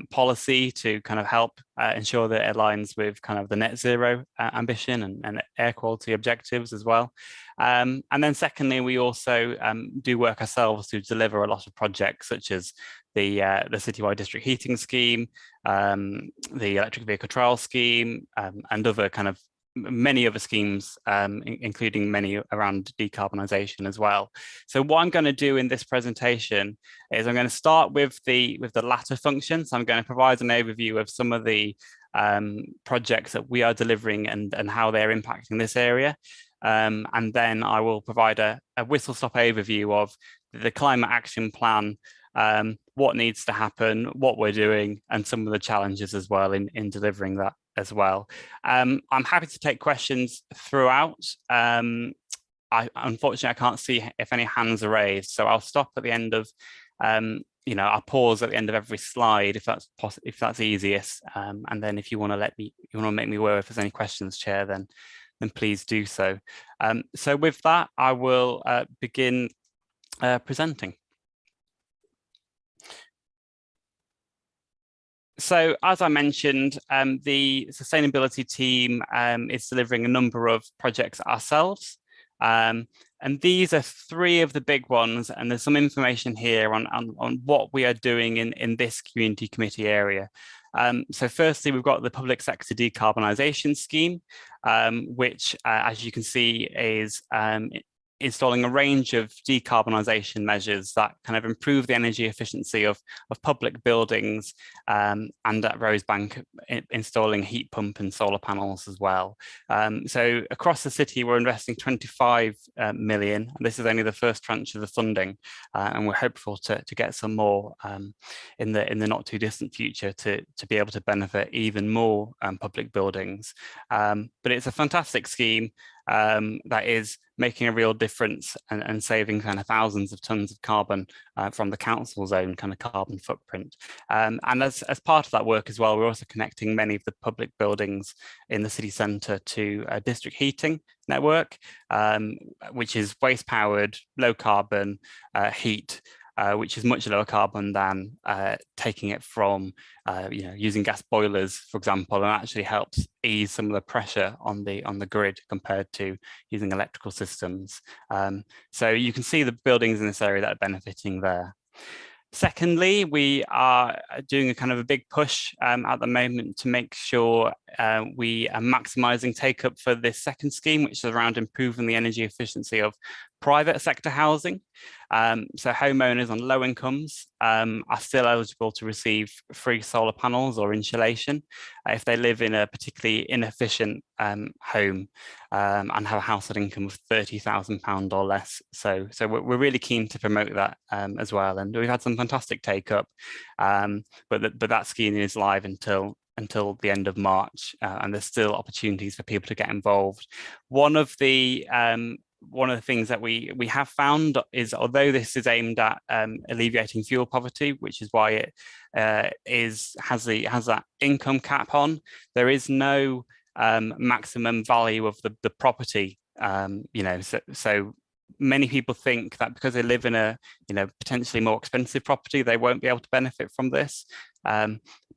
policy to kind of help ensure that it aligns with kind of the net zero ambition and air quality objectives as well. And then secondly, we also do work ourselves to deliver a lot of projects such as the citywide district heating scheme, the electric vehicle trial scheme, and other kind of many other schemes, including many around decarbonisation as well. So what I'm going to do in this presentation is I'm going to start with the latter function. So I'm going to provide an overview of some of the projects that we are delivering and how they're impacting this area. And then I will provide a whistle-stop overview of the climate action plan, what needs to happen, what we're doing, and some of the challenges as well in delivering that as well. I'm happy to take questions throughout. Unfortunately, I can't see if any hands are raised, so I'll stop at the end of, I'll pause at the end of every slide if that's easiest. And then if you want to make me aware if there's any questions, Chair, then please do so. So with that, I will begin presenting. So as I mentioned, the sustainability team is delivering a number of projects ourselves. And these are 3 of the big ones, and there's some information here on what we are doing in this community committee area. So firstly, we've got the public sector decarbonisation scheme, which, as you can see, is installing a range of decarbonisation measures that kind of improve the energy efficiency of public buildings, and at Rosebank installing heat pump and solar panels as well. So across the city, we're investing 25 million. This is only the first tranche of the funding, and we're hopeful to get some more in the not too distant future to be able to benefit even more public buildings. But it's a fantastic scheme that is making a real difference and saving kind of thousands of tons of carbon from the council's own kind of carbon footprint. And as part of that work as well, we're also connecting many of the public buildings in the city centre to a district heating network, which is waste powered, low carbon heat, which is much lower carbon than taking it from, using gas boilers, for example, and actually helps ease some of the pressure on the grid compared to using electrical systems. So you can see the buildings in this area that are benefiting there. Secondly, we are doing a kind of a big push at the moment to make sure we are maximising take-up for this second scheme, which is around improving the energy efficiency of private sector housing. So homeowners on low incomes are still eligible to receive free solar panels or insulation if they live in a particularly inefficient home and have a household income of £30,000 or less. So we're really keen to promote that as well. And we've had some fantastic take up, but that scheme is live until the end of March, and there's still opportunities for people to get involved. One of the things that we have found is, although this is aimed at alleviating fuel poverty, which is why it has that income cap on, there is no maximum value of the property. So many people think that because they live in a potentially more expensive property, they won't be able to benefit from this.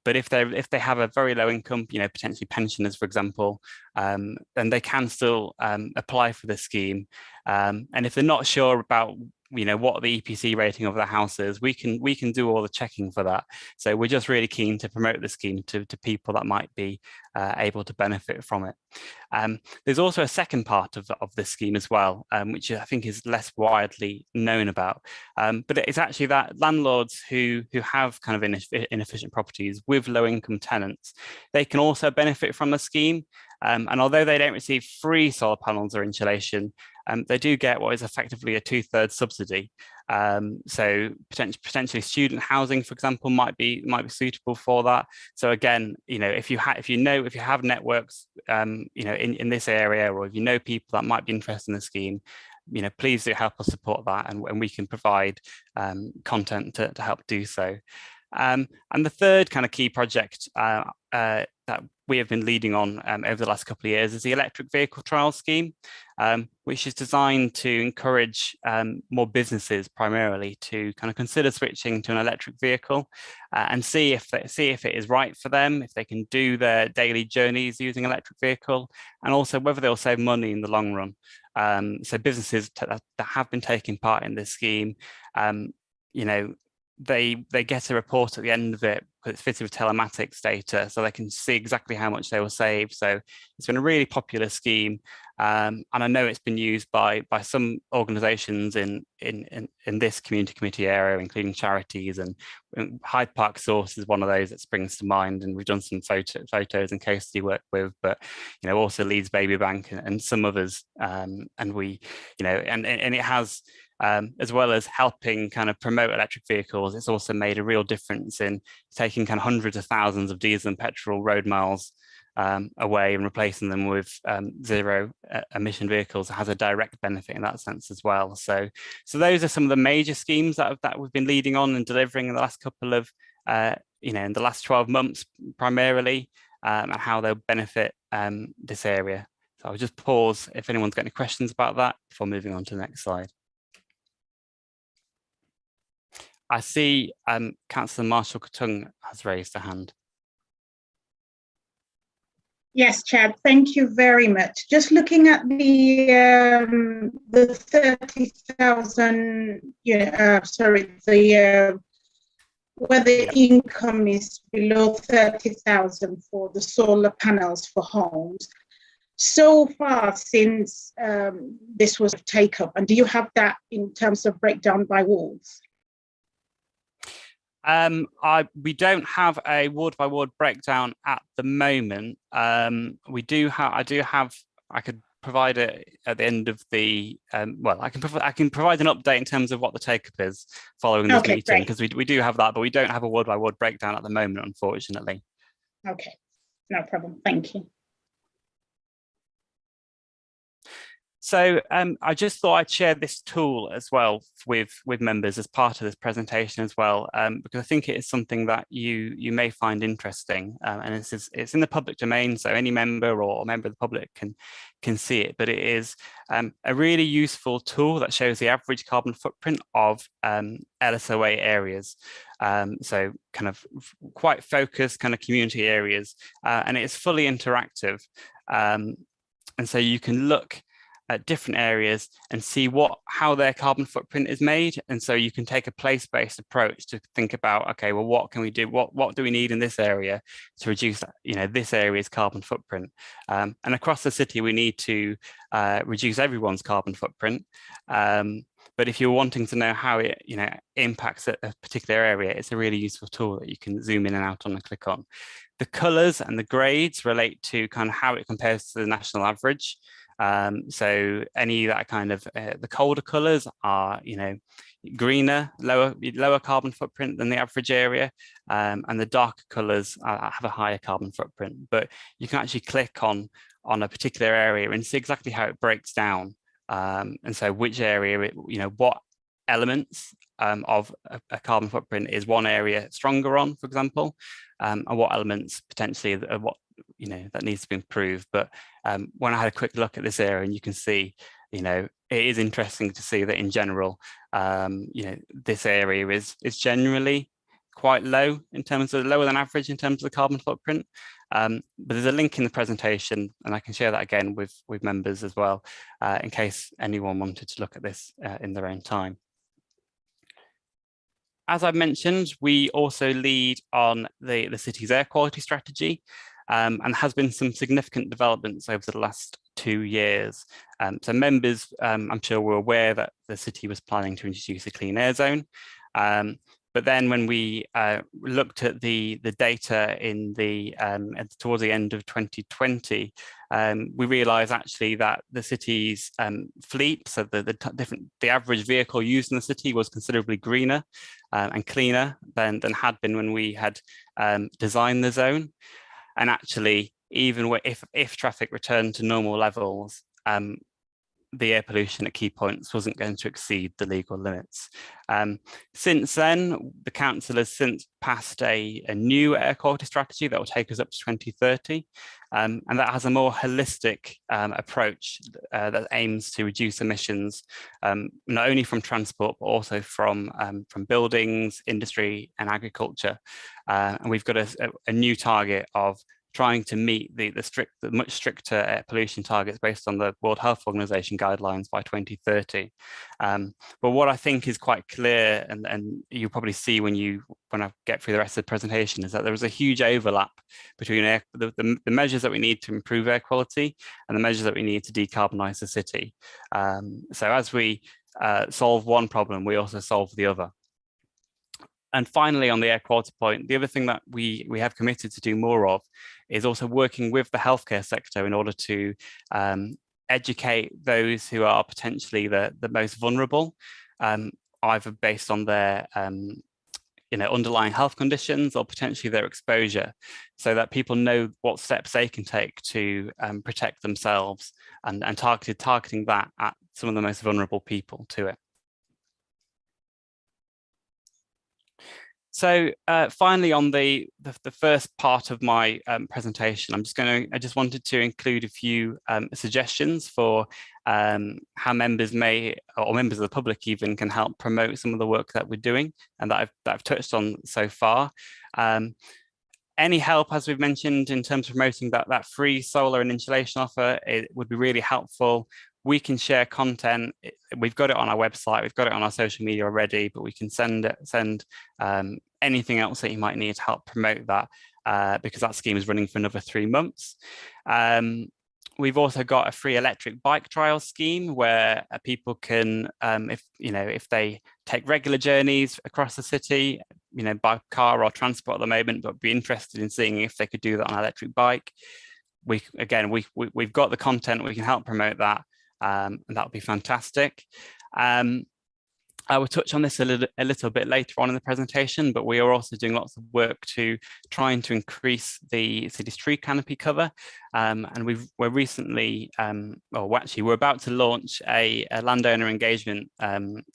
But if they have a very low income, potentially pensioners, for example, then they can still apply for the scheme. And if they're not sure about what the EPC rating of the house is, we can do all the checking for that. So we're just really keen to promote the scheme to people that might be able to benefit from it. There's also a second part of this scheme as well, which I think is less widely known about. But it's actually that landlords who have kind of inefficient properties with low income tenants, they can also benefit from the scheme. And although they don't receive free solar panels or insulation, they do get what is effectively a 2/3 subsidy. So potentially student housing, for example, might be suitable for that. So again, if you have networks, in this area, or if you know people that might be interested in the scheme, please do help us support that, and we can provide content to help do so. And the third kind of key project that we have been leading on over the last couple of years is the electric vehicle trial scheme, which is designed to encourage more businesses primarily to kind of consider switching to an electric vehicle and see if it is right for them, if they can do their daily journeys using an electric vehicle, and also whether they'll save money in the long run. So businesses that have been taking part in this scheme, they get a report at the end of it, because it's fitted with telematics data, so they can see exactly how much they will save. So it's been a really popular scheme, and I know it's been used by some organisations in this community committee area, including charities, and Hyde Park Source is one of those that springs to mind, and we've done some photos and case study work with, but also Leeds Baby Bank and some others, and we and it has. As well as helping kind of promote electric vehicles, it's also made a real difference in taking kind of hundreds of thousands of diesel and petrol road miles away and replacing them with zero emission vehicles. It has a direct benefit in that sense as well. So those are some of the major schemes that we've been leading on and delivering in the last couple of, in the last 12 months primarily, and how they'll benefit this area. So I'll just pause if anyone's got any questions about that before moving on to the next slide. I see Councillor Marshall Katung has raised a hand.
Yes, Chad, thank you very much. Just looking at the 30,000, where the income is below 30,000 for the solar panels for homes. So far since this was a take up, and do you have that in terms of breakdown by wards?
We don't have a ward by ward breakdown at the moment. I could provide it at the end of the I can provide an update in terms of what the take up is following this meeting, because we do have that, but we don't have a ward by ward breakdown at the moment, unfortunately.
Okay, no problem. Thank you.
So I just thought I'd share this tool as well with members as part of this presentation as well, because I think it is something that you may find interesting, and it's in the public domain, so any member or member of the public can see it. But it is a really useful tool that shows the average carbon footprint of LSOA areas. So kind of quite focused kind of community areas, and it's fully interactive, and so you can look at different areas and see how their carbon footprint is made. And so you can take a place-based approach to think about, okay, well, what can we do? What do we need in this area to reduce, this area's carbon footprint? And across the city, we need to reduce everyone's carbon footprint. But if you're wanting to know how it, impacts a particular area, it's a really useful tool that you can zoom in and out on and click on. The colours and the grades relate to kind of how it compares to the national average. So any that kind of the colder colours are, greener, lower carbon footprint than the average area, and the darker colours have a higher carbon footprint. But you can actually click on a particular area and see exactly how it breaks down, and so which area, what elements of a carbon footprint is one area stronger on, for example, and what elements potentially that needs to be improved. But when I had a quick look at this area, and you can see, it is interesting to see that in general, this area is generally quite low in terms of lower than average in terms of the carbon footprint. But there's a link in the presentation, and I can share that again with members as well, in case anyone wanted to look at this in their own time. As I've mentioned, we also lead on the city's air quality strategy, and has been some significant developments over the last 2 years. So members, I'm sure, were aware that the city was planning to introduce a clean air zone. But then when we looked at the data in towards the end of 2020, we realised actually that the city's fleet, so the average vehicle used in the city, was considerably greener and cleaner than had been when we had designed the zone. And actually, even if traffic returned to normal levels, the air pollution at key points wasn't going to exceed the legal limits. Since then, the council has since passed a new air quality strategy that will take us up to 2030, and that has a more holistic approach that aims to reduce emissions, not only from transport, but also from buildings, industry and agriculture. And we've got a new target of trying to meet the much stricter air pollution targets based on the World Health Organization guidelines by 2030. But what I think is quite clear, and you'll probably see when I get through the rest of the presentation, is that there is a huge overlap between the measures that we need to improve air quality and the measures that we need to decarbonise the city. So as we solve one problem, we also solve the other. And finally, on the air quality point, the other thing that we have committed to do more of is also working with the healthcare sector in order to educate those who are potentially the most vulnerable, either based on their underlying health conditions or potentially their exposure, so that people know what steps they can take to protect themselves, and targeting that at some of the most vulnerable people to it. So finally, on the first part of my presentation, I just wanted to include a few suggestions for how members or members of the public even can help promote some of the work that we're doing and that I've touched on so far. Any help, as we've mentioned, in terms of promoting that free solar and insulation offer, it would be really helpful. We can share content. We've got it on our website, we've got it on our social media already, but we can send anything else that you might need to help promote that, because that scheme is running for another 3 months. We've also got a free electric bike trial scheme where people can, if they take regular journeys across the city, by car or transport at the moment, but be interested in seeing if they could do that on an electric bike. We've got the content, we can help promote that. And that would be fantastic. I will touch on this a little bit later on in the presentation, but we are also doing lots of work to trying to increase the city's tree canopy cover. And we're recently, we're about to launch a landowner engagement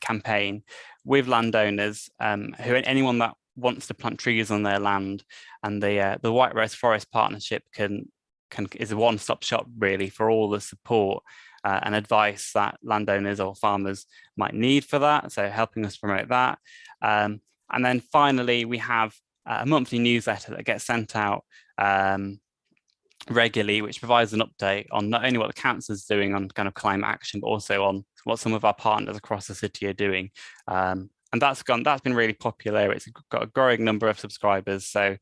campaign with landowners, anyone that wants to plant trees on their land, and the White Rose Forest Partnership is a one-stop shop really for all the support and advice that landowners or farmers might need for that, so helping us promote that. And then finally, we have a monthly newsletter that gets sent out regularly, which provides an update on not only what the council is doing on kind of climate action, but also on what some of our partners across the city are doing. And that's been really popular. It's got a growing number of subscribers. So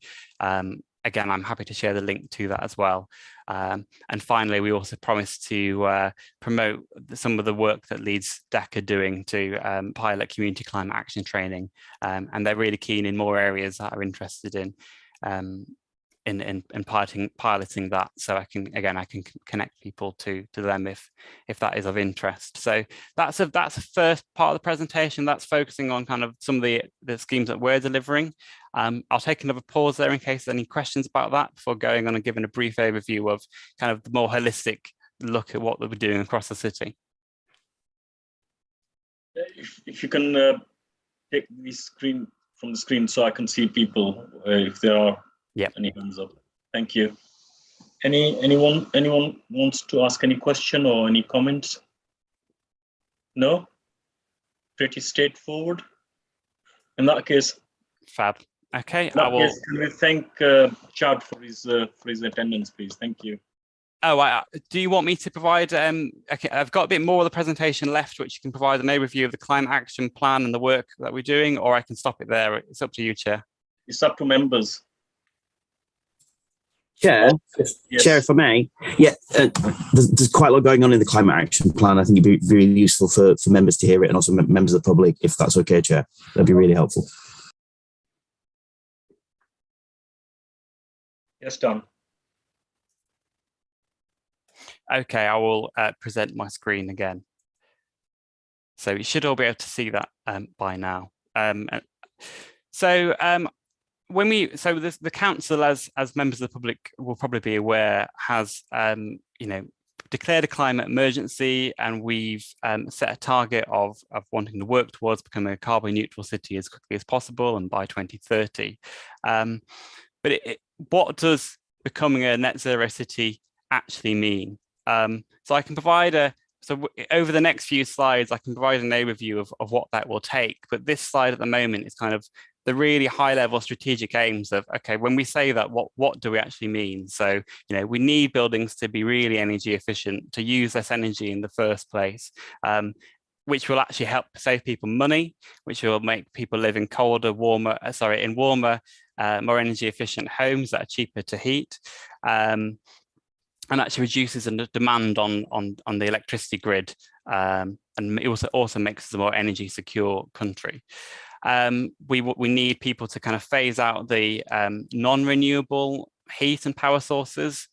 again, I'm happy to share the link to that as well. And finally, we also promise to promote some of the work that Leeds DEC are doing to pilot community climate action training. And they're really keen in more areas that are interested in piloting that. So I can connect people to them if that is of interest. So that's the first part of the presentation. That's focusing on kind of some of the schemes that we're delivering. I'll take another pause there in case there's any questions about that before going on and giving a brief overview of kind of the more holistic look at what we're doing across the city.
If you can take the screen from the screen so I can see people if there are any hands up. Thank you. Anyone wants to ask any question or any comments? No? Pretty straightforward. In that case,
fab. Okay,
No,
I will.
yes, can we thank Chad for his attendance, please? Thank you.
Oh, do you want me to provide? Okay, I've got a bit more of the presentation left, which can provide an overview of the climate action plan and the work that we're doing, or I can stop it there. It's up to you, Chair.
It's up to members.
Chair,
Yes.
Chair, if I may, there's quite a lot going on in the climate action plan. I think it'd be really useful for members to hear it, and also members of the public, if that's okay, Chair. That'd be really helpful.
Yes, Don.
Okay, I will present my screen again. So you should all be able to see that by now. When the council, as members of the public will probably be aware, has declared a climate emergency, and we've set a target of wanting to work towards becoming a carbon neutral city as quickly as possible and by 2030. But what does becoming a net zero city actually mean? So I can provide over the next few slides, I can provide an overview of what that will take. But this slide at the moment is kind of the really high level strategic aims of, okay, when we say that, what do we actually mean? So, we need buildings to be really energy efficient, to use less energy in the first place, which will actually help save people money, which will make people live in warmer, more energy efficient homes that are cheaper to heat. And actually reduces the demand on the electricity grid, and it also makes us a more energy secure country. We need people to kind of phase out the non-renewable heat and power sources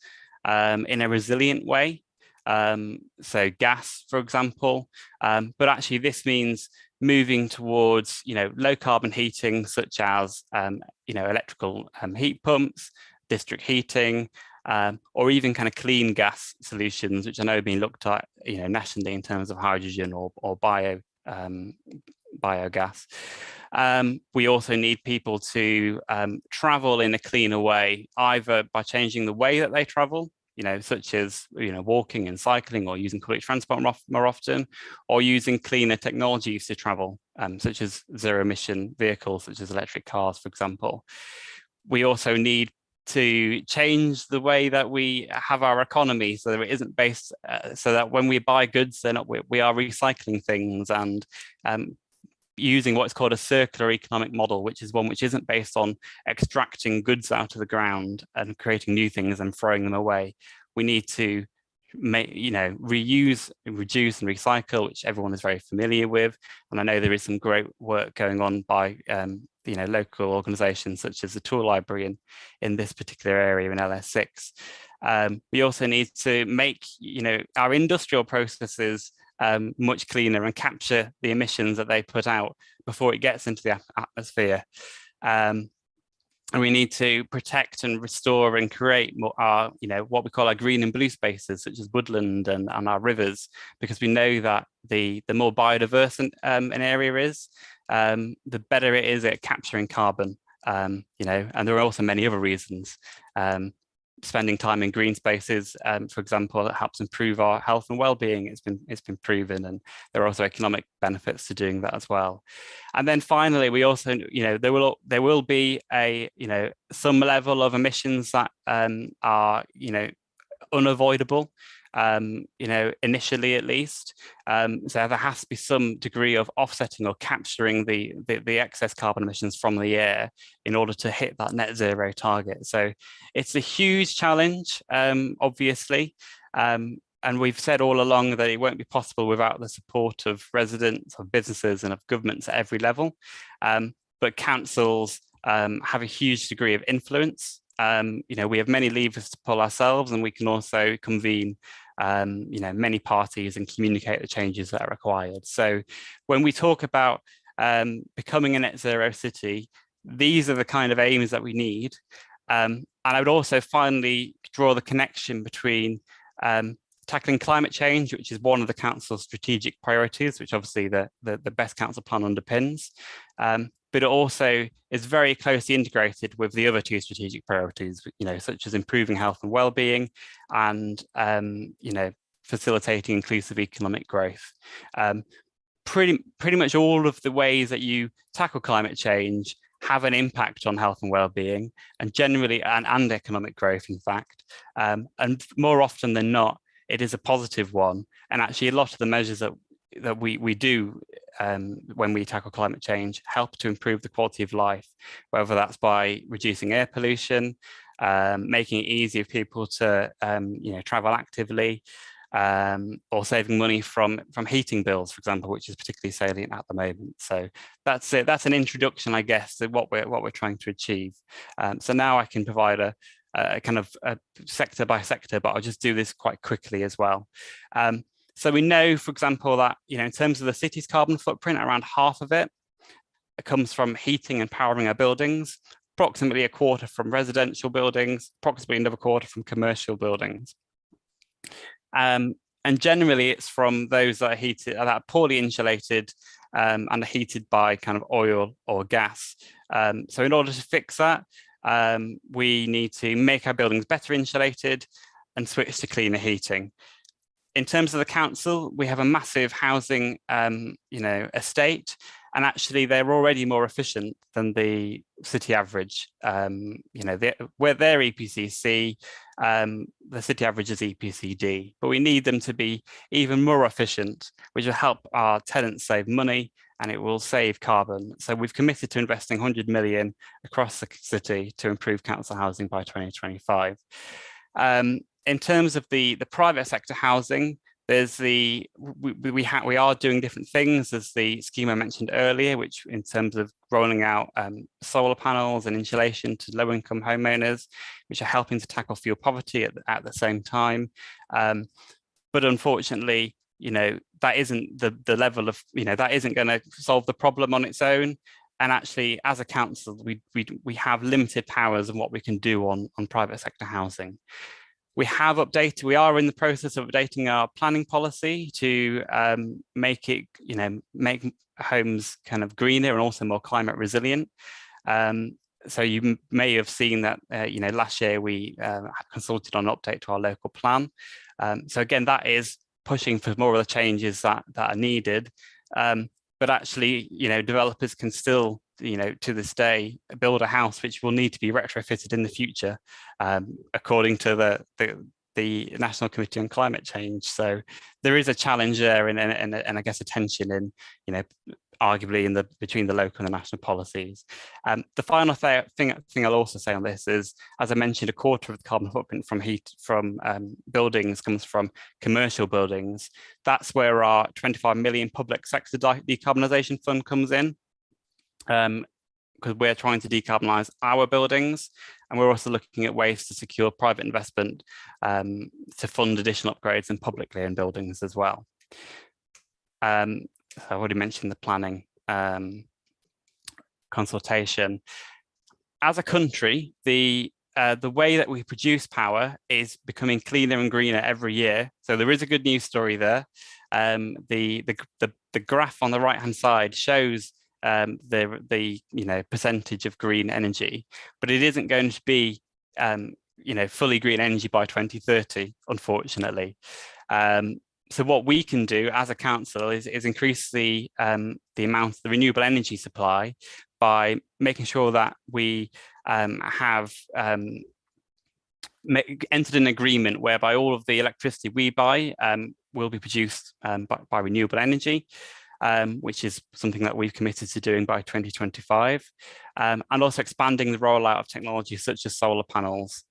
in a resilient way. So gas, for example, but actually this means moving towards low carbon heating, such as electrical heat pumps, district heating, or even kind of clean gas solutions, which I know are being looked at, nationally in terms of hydrogen or biogas. We also need people to travel in a cleaner way, either by changing the way that they travel, such as walking and cycling, or using public transport more often, or using cleaner technologies to travel, such as zero emission vehicles, such as electric cars, for example. We also need to change the way that we have our economy, so that it isn't based, so that when we buy goods, we are recycling things and using what's called a circular economic model, which is one which isn't based on extracting goods out of the ground and creating new things and throwing them away. We need to reuse, reduce and recycle, which everyone is very familiar with. And I know there is some great work going on by local organisations such as the Tool Library in this particular area in LS6. We also need to make our industrial processes much cleaner and capture the emissions that they put out before it gets into the atmosphere. And we need to protect and restore and create more what we call our green and blue spaces, such as woodland and our rivers, because we know that the more biodiverse an area is, the better it is at capturing carbon. And there are also many other reasons. Spending time in green spaces, for example, that helps improve our health and well-being. It's been proven, and there are also economic benefits to doing that as well. And then finally, we also, there will be some level of emissions that are unavoidable, initially at least. So there has to be some degree of offsetting or capturing the excess carbon emissions from the air in order to hit that net zero target. So it's a huge challenge, obviously. And we've said all along that it won't be possible without the support of residents, of businesses, and of governments at every level. But councils have a huge degree of influence. We have many levers to pull ourselves, and we can also convene many parties and communicate the changes that are required. So when we talk about becoming a net zero city, these are the kind of aims that we need. And I would also finally draw the connection between tackling climate change, which is one of the council's strategic priorities, which obviously the best council plan underpins. But it also is very closely integrated with the other two strategic priorities, such as improving health and well-being and, facilitating inclusive economic growth. Pretty much all of the ways that you tackle climate change have an impact on health and well-being, and generally and economic growth, in fact. And more often than not, it is a positive one. And actually, a lot of the measures that we do when we tackle climate change help to improve the quality of life, whether that's by reducing air pollution, making it easier for people to travel actively, or saving money from heating bills, for example, which is particularly salient at the moment. So that's it. That's an introduction, I guess, to what we're trying to achieve. So now I can provide a kind of a sector by sector, but I'll just do this quite quickly as well. So we know, for example, that in terms of the city's carbon footprint, around half of it comes from heating and powering our buildings, approximately a quarter from residential buildings, approximately another quarter from commercial buildings. And generally, it's from those that are poorly insulated and are heated by kind of oil or gas. So in order to fix that, we need to make our buildings better insulated and switch to cleaner heating. In terms of the council, we have a massive housing, estate, and actually they're already more efficient than the city average. Where they're EPC-C, the city average is EPC-D, but we need them to be even more efficient, which will help our tenants save money and it will save carbon. So we've committed to investing 100 million across the city to improve council housing by 2025. In terms of the private sector housing, there's we are doing different things. There's the scheme I mentioned earlier, which in terms of rolling out solar panels and insulation to low-income homeowners, which are helping to tackle fuel poverty at the same time. But unfortunately, that isn't the level of, that isn't going to solve the problem on its own. And actually, as a council, we have limited powers on what we can do on private sector housing. We are in the process of updating our planning policy to make it, make homes kind of greener and also more climate resilient. So you may have seen that, last year we consulted on an update to our local plan. So again, that is pushing for more of the changes that are needed. But actually, developers can still, to this day, build a house which will need to be retrofitted in the future, according to the National Committee on Climate Change. So there is a challenge there, and I guess a tension in, arguably between the local and the national policies. The final thing I'll also say on this is, as I mentioned, a quarter of the carbon footprint from buildings comes from commercial buildings. That's where our 25 million public sector decarbonisation fund comes in, because we're trying to decarbonise our buildings, and we're also looking at ways to secure private investment to fund additional upgrades in publicly owned buildings as well. I already mentioned the planning consultation. As a country, the way that we produce power is becoming cleaner and greener every year. So there is a good news story there. The graph on the right hand side shows the percentage of green energy, but it isn't going to be fully green energy by 2030, unfortunately. So what we can do as a council is increase the amount of the renewable energy supply by making sure that we have entered an agreement whereby all of the electricity we buy will be produced by renewable energy, which is something that we've committed to doing by 2025, and also expanding the rollout of technology such as solar panels,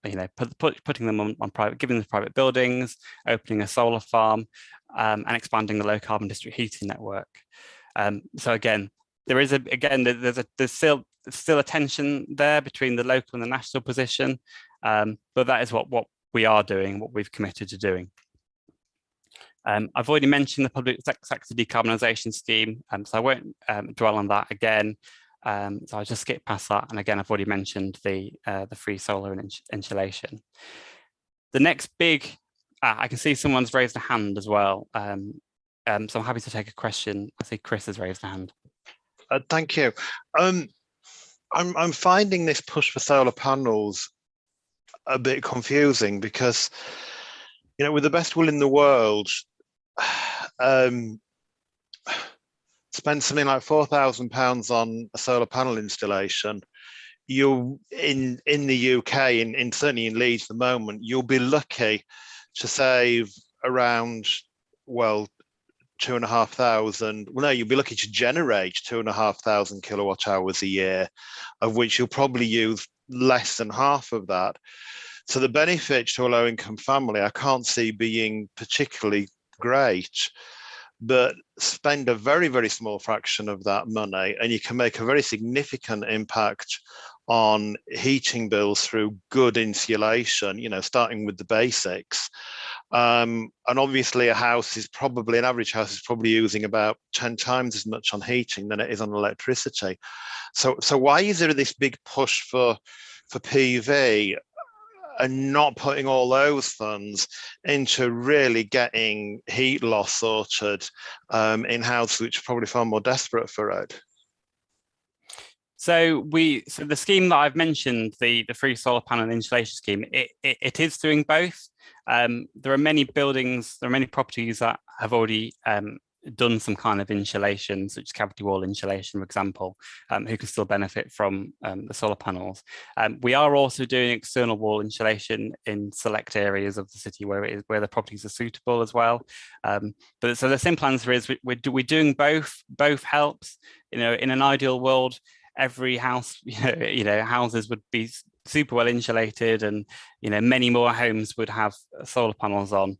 putting them on private, giving them to private buildings, opening a solar farm, and expanding the low carbon district heating network. So again, there's still a tension there between the local and the national position, but that is what we are doing, what we've committed to doing. I've already mentioned the public sector decarbonisation scheme, so I won't dwell on that again. So I'll just skip past that. And again, I've already mentioned the free solar and insulation. The next big, I can see someone's raised a hand as well. So I'm happy to take a question. I see Chris has raised a hand.
Thank you. I'm finding this push for solar panels a bit confusing because, with the best will in the world, spend something like £4,000 on a solar panel installation, you in the UK, in certainly in Leeds at the moment, you'll be lucky to save around, well, 2,500. Well, no, you'll be lucky to generate 2,500 kilowatt hours a year, of which you'll probably use less than half of that. So the benefit to a low-income family, I can't see being particularly great. But spend a very, very small fraction of that money, and you can make a very significant impact on heating bills through good insulation, you know, starting with the basics. And obviously an average house is probably using about 10 times as much on heating than it is on electricity. So why is there this big push for PV? And not putting all those funds into really getting heat loss sorted in houses which are probably far more desperate for it.
So the scheme that I've mentioned, the free solar panel insulation scheme, it is doing both. There are many buildings, there are many properties that have already done some kind of insulation, such as cavity wall insulation, for example, who can still benefit from the solar panels. We are also doing external wall insulation in select areas of the city where the properties are suitable as well. But so the simple answer is we're doing both. Both helps. You know, in an ideal world, every house, houses would be super well insulated, and many more homes would have solar panels on.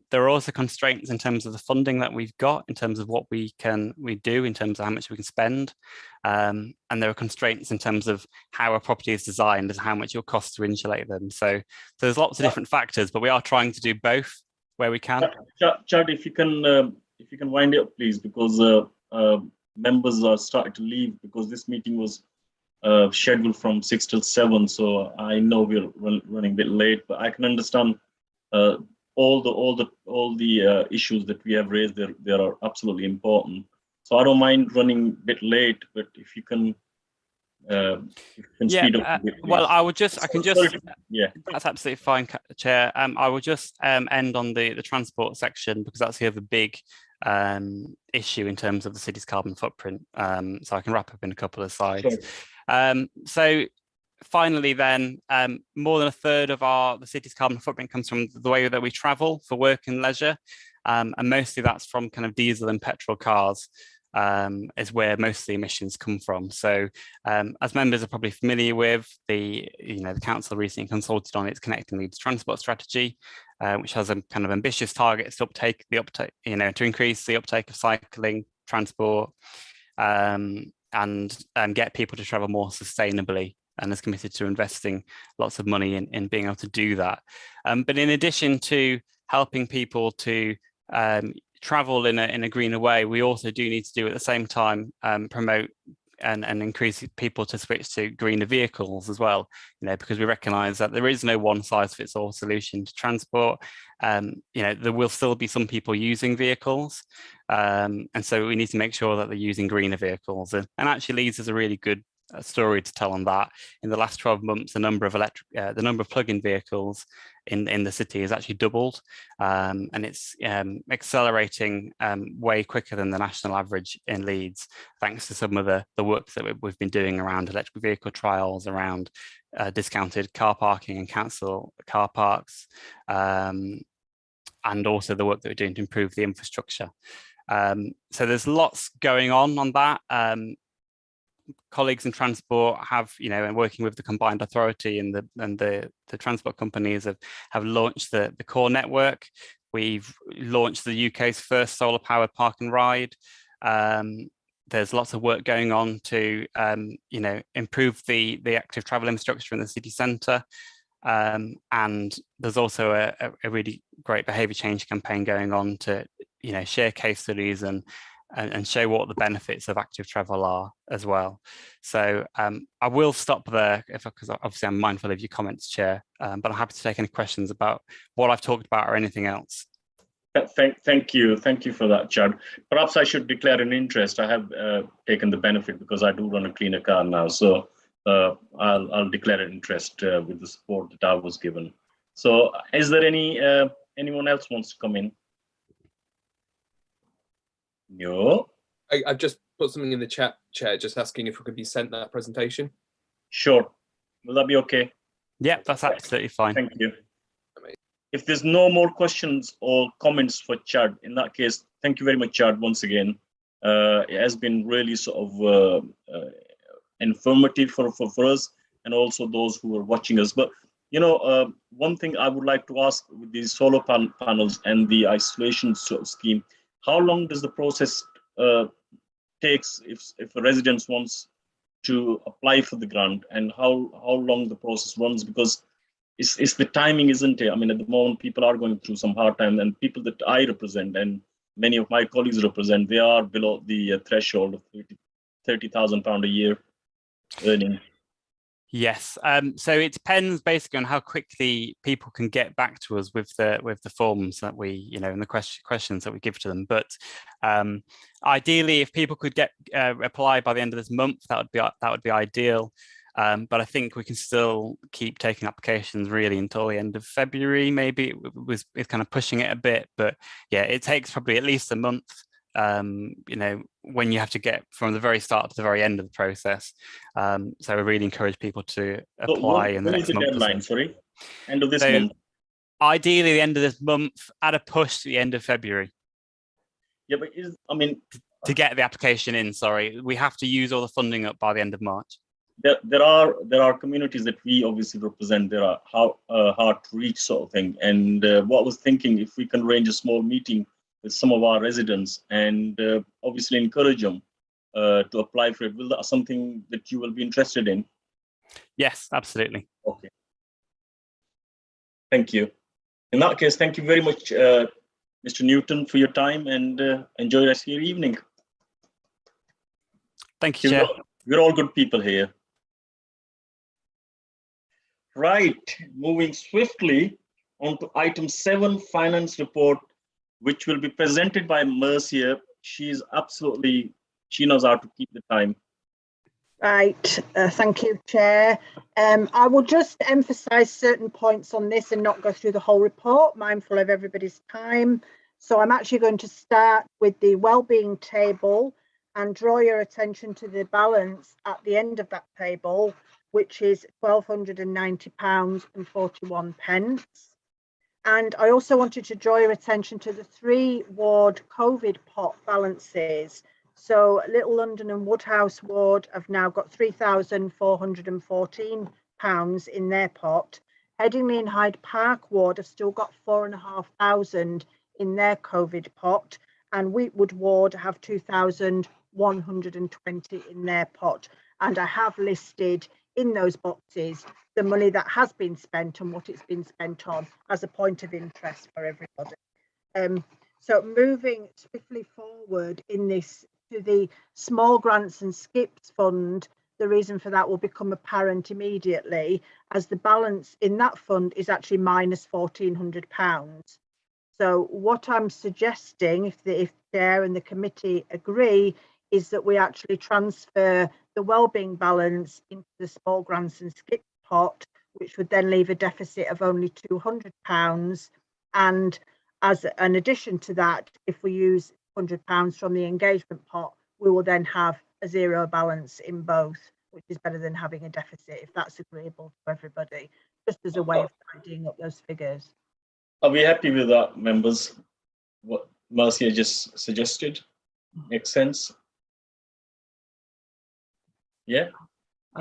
There are also constraints in terms of the funding that we've got, in terms of what we do, in terms of how much we can spend, and there are constraints in terms of how a property is designed, as how much it will cost to insulate them. So there's lots of different factors, but we are trying to do both where we can.
Chad, if you can wind it up, please, because members are starting to leave, because this meeting was scheduled from 6 till 7, so I know we're running a bit late, but I can understand all the issues that we have raised. They are absolutely important. So I don't mind running a bit late, but if you can speed up a bit, please.
Well, that's absolutely fine, Chair. I will just end on the transport section, because that's the other big issue in terms of the city's carbon footprint. So I can wrap up in a couple of slides. Sure. So finally then, more than a third of the city's carbon footprint comes from the way that we travel for work and leisure, and mostly that's from kind of diesel and petrol cars. Is where most of the emissions come from. So as members are probably familiar with, the council recently consulted on its Connecting Leeds transport strategy, which has a kind of ambitious targets to to increase the uptake of cycling transport, and get people to travel more sustainably, and is committed to investing lots of money in being able to do that. But in addition to helping people to travel in a greener way, we also do need to do at the same time promote and increase people to switch to greener vehicles as well, because we recognise that there is no one size fits all solution to transport. There will still be some people using vehicles, and so we need to make sure that they're using greener vehicles. And actually Leeds is a really good story to tell on that. In the last 12 months, the number of plug-in vehicles in the city has actually doubled, and it's accelerating way quicker than the national average in Leeds, thanks to some of the work that we've been doing around electric vehicle trials, around discounted car parking and council car parks, and also the work that we're doing to improve the infrastructure. So there's lots going on that. Colleagues in transport have, and working with the combined authority and the transport companies have launched the core network. We've launched the UK's first solar powered park and ride. There's lots of work going on to improve the active travel infrastructure in the city centre. And there's also a really great behaviour change campaign going on to share case studies and show what the benefits of active travel are as well. So I will stop there, because obviously I'm mindful of your comments, Chair, but I'm happy to take any questions about what I've talked about or anything else.
Thank you for that, Chad. Perhaps I should declare an interest. I have taken the benefit because I do run a cleaner car now, so I'll declare an interest with the support that I was given. So is there anyone else wants to come in? No.
I've just put something in the chat, Chair, just asking if we could be sent that presentation.
Sure. Will that be okay?
Yeah, that's absolutely fine.
Thank you. If there's no more questions or comments for Chad, in that case, thank you very much, Chad, once again. It has been really sort of informative for us and also those who are watching us. But, you know, one thing I would like to ask with these solar panels and the isolation sort of scheme, how long does the process takes if a resident wants to apply for the grant, and how long the process runs? Because it's the timing, isn't it? I mean, at the moment, people are going through some hard time, and people that I represent and many of my colleagues represent, they are below the threshold of £30,000 a year earning.
Yes, so it depends basically on how quickly people can get back to us with the forms that we, you know, and the questions that we give to them. But ideally, if people could get reply by the end of this month, that would be ideal. But I think we can still keep taking applications really until the end of February. Maybe it's kind of pushing it a bit, but yeah, it takes probably at least a month. You know, when you have to get from the very start to the very end of the process. So I really encourage people to apply in the next month.
When is the deadline? Sorry, end of this
so
month.
Ideally, the end of this month, at a push to the end of February.
Yeah, but
to get the application in, sorry, we have to use all the funding up by the end of March.
There are communities that we obviously represent. There are hard to reach sort of thing. And what I was thinking, if we can arrange a small meeting with some of our residents and obviously encourage them to apply for it. Will that something that you will be interested in?
Yes, absolutely.
Okay. Thank you. In that case, thank you very much, Mr. Newton, for your time, and enjoy the rest of your evening.
Thank you, Chair.
We're all good people here. Right, moving swiftly on to item 7, finance report, which will be presented by Mercia. She knows how to keep the time.
Right, thank you, Chair. I will just emphasise certain points on this and not go through the whole report, mindful of everybody's time. So I'm actually going to start with the wellbeing table and draw your attention to the balance at the end of that table, which is £1,290.41. And I also wanted to draw your attention to the 3 ward COVID pot balances. So Little London and Woodhouse ward have now got £3,414 in their pot. Headingley and Hyde Park ward have still got £4,500 in their COVID pot, and Wheatwood ward have £2,120 in their pot. And I have listed in those boxes the money that has been spent and what it's been spent on as a point of interest for everybody. So moving swiftly forward in this to the small grants and skips fund, the reason for that will become apparent immediately, as the balance in that fund is actually minus £1,400. So what I'm suggesting, if the Chair and the committee agree, is that we actually transfer the wellbeing balance into the small grants and skips pot, which would then leave a deficit of only £200. And as an addition to that, if we use £100 from the engagement pot, we will then have a zero balance in both, which is better than having a deficit, if that's agreeable to everybody, just as a way of tidying up those figures.
Are we happy with that, members? What Marcia just suggested makes sense? Yeah.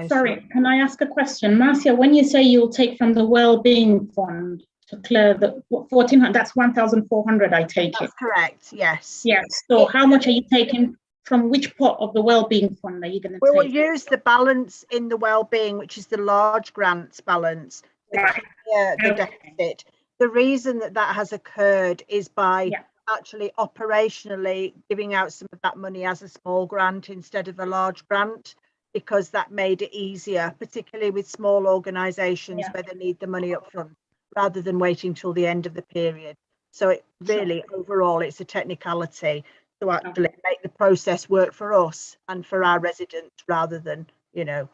Sorry, can I ask a question? Marcia, when you say you'll take from the wellbeing fund to clear the 1,400, that's 1,400, I take it.
That's correct, yes.
Yes, so how much are you taking from which pot of the wellbeing fund are you going to
take? We will use the balance in the wellbeing, which is the large grants balance, to clear the deficit. The reason that has occurred is by actually operationally giving out some of that money as a small grant instead of a large grant, because that made it easier, particularly with small organisations where they need the money up front, rather than waiting till the end of the period. So it really, overall, it's a technicality to actually make the process work for us and for our residents, rather than, you know,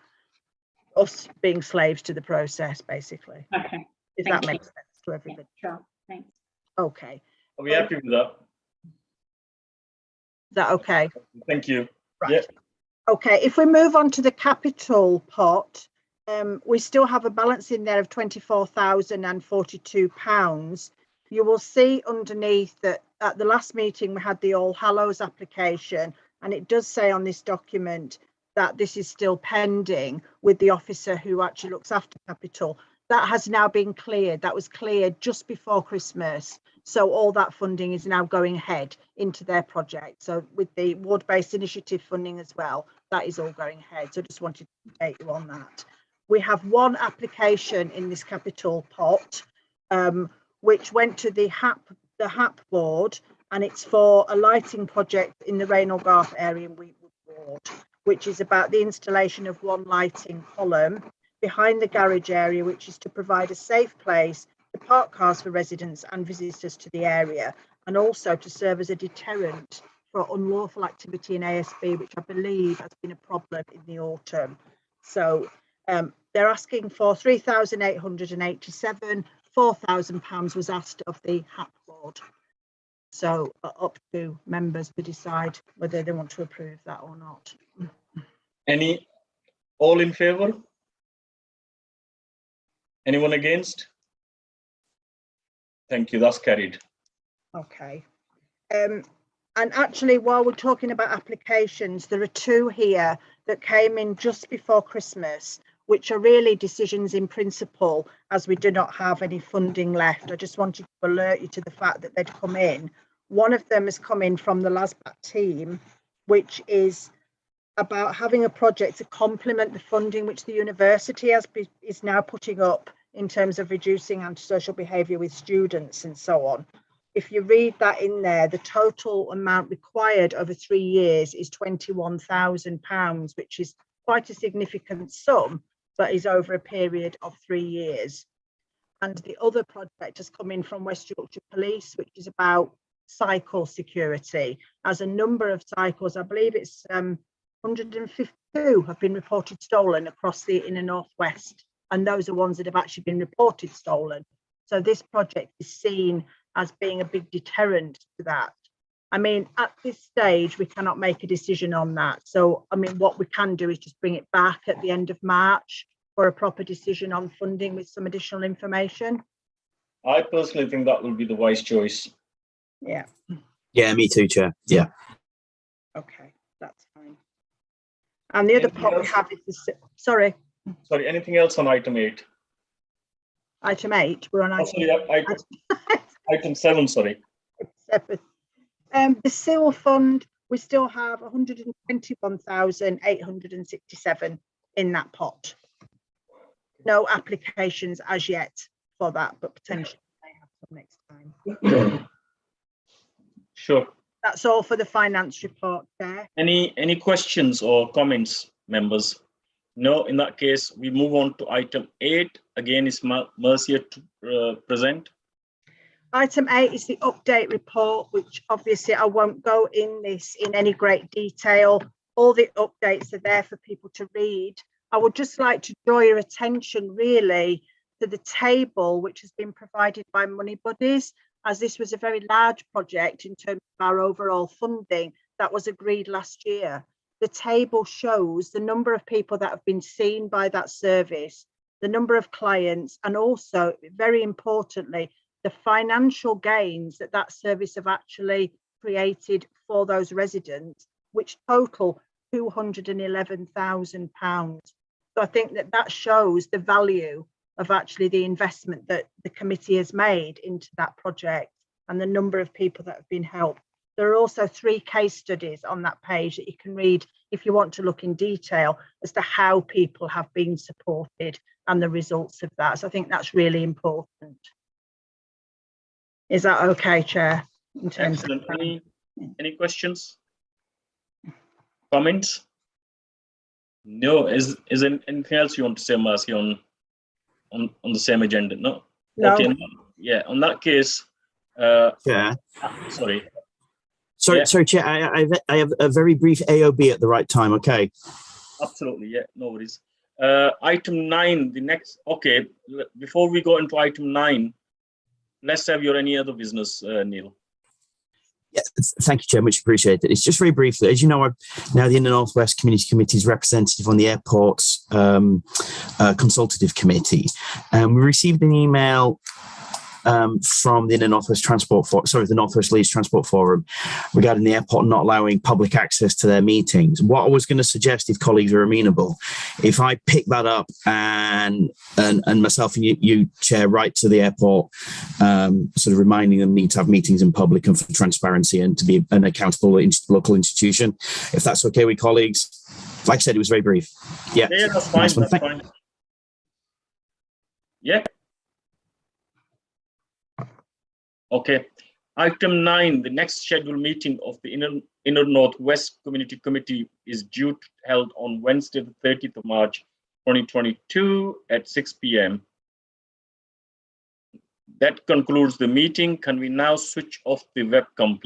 us being slaves to the process, basically.
Okay.
If that makes sense to everybody.
Sure, thanks.
Okay.
Are we happy with that?
Is that okay?
Thank you.
Right.
Yeah.
Okay, if we move on to the capital pot, we still have a balance in there of £24,042. You will see underneath that at the last meeting we had the All Hallows application, and it does say on this document that this is still pending with the officer who actually looks after capital. That has now been cleared. That was cleared just before Christmas. So all that funding is now going ahead into their project. So with the ward-based initiative funding as well, that is all going ahead. So just wanted to update you on that. We have one application in this capital pot, which went to the HAP board, and it's for a lighting project in the Raynor Garth area in Wheatwood Ward, which is about the installation of one lighting column behind the garage area, which is to provide a safe place to park cars for residents and visitors to the area, and also to serve as a deterrent for unlawful activity in ASB, which I believe has been a problem in the autumn. So they're asking for 3,887, £4,000 was asked of the HAP board. So up to members to decide whether they want to approve that or not.
All in favour? Anyone against? Thank you, that's carried.
Okay. And actually, while we're talking about applications, there are two here that came in just before Christmas, which are really decisions in principle, as we do not have any funding left. I just wanted to alert you to the fact that they'd come in. One of them has come in from the LASBAT team, which is about having a project to complement the funding which the university is now putting up in terms of reducing antisocial behaviour with students and so on. If you read that in there, the total amount required over 3 years is £21,000, which is quite a significant sum, but is over a period of 3 years. And the other project has come in from West Yorkshire Police, which is about cycle security. As a number of cycles, I believe it's 152 have been reported stolen across the inner northwest, and those are ones that have actually been reported stolen. So this project is seen as being a big deterrent to that. I mean, at this stage, we cannot make a decision on that. So, I mean, what we can do is just bring it back at the end of March for a proper decision on funding with some additional information.
I personally think that will be the wise choice.
Yeah.
Yeah, me too, Chair. Yeah.
Okay, that's fine. And the other part we have is the, sorry,
anything else on item 8?
Item 8, we're on
item 7, sorry.
7. The SEAL fund, we still have 121,867 in that pot. No applications as yet for that, but potentially may have some next time.
Sure.
That's all for the finance report there.
Any questions or comments, members? No, in that case, we move on to item 8. Again, it's Mercia to present.
Item 8 is the update report, which obviously I won't go in this in any great detail. All the updates are there for people to read. I would just like to draw your attention really to the table which has been provided by Money Buddies, as this was a very large project in terms of our overall funding that was agreed last year. The table shows the number of people that have been seen by that service, the number of clients, and also, very importantly, the financial gains that that service have actually created for those residents, which total £211,000. So I think that that shows the value of actually the investment that the committee has made into that project and the number of people that have been helped. There are also 3 case studies on that page that you can read if you want to look in detail as to how people have been supported and the results of that. So I think that's really important. Is that okay, Chair? In terms
Excellent. Any questions? Comments? No. Is anything else you want to say, Marcy, on the same agenda? No.
No.
Okay. Yeah. On that case.
Yeah.
Sorry.
Sorry,
Yeah.
sorry, Chair. I have a very brief AOB at the right time. Okay.
Absolutely. Yeah. No worries. Item 9. The next. Okay. Before we go into item 9, let's have your any other business, Neil.
Yeah, thank you, Chair. Much appreciated. It's just very briefly, as you know, I'm now the Inner Northwest Community Committee's representative on the airport's consultative committee. We received an email from the Inner Northwest the Northwest Leeds Transport Forum regarding the airport not allowing public access to their meetings. What I was going to suggest, if colleagues are amenable, if I pick that up and myself and you Chair, write to the airport, sort of reminding them need to have meetings in public and for transparency and to be an accountable local institution. If that's okay with colleagues. Like I said, it was very brief. Yeah,
that's fine. That's fine. Yeah. Okay. Item 9, the next scheduled meeting of the Inner Northwest Community Committee is due to held on Wednesday, the 30th of March, 2022 at 6 p.m. That concludes the meeting. Can we now switch off the webcam, please?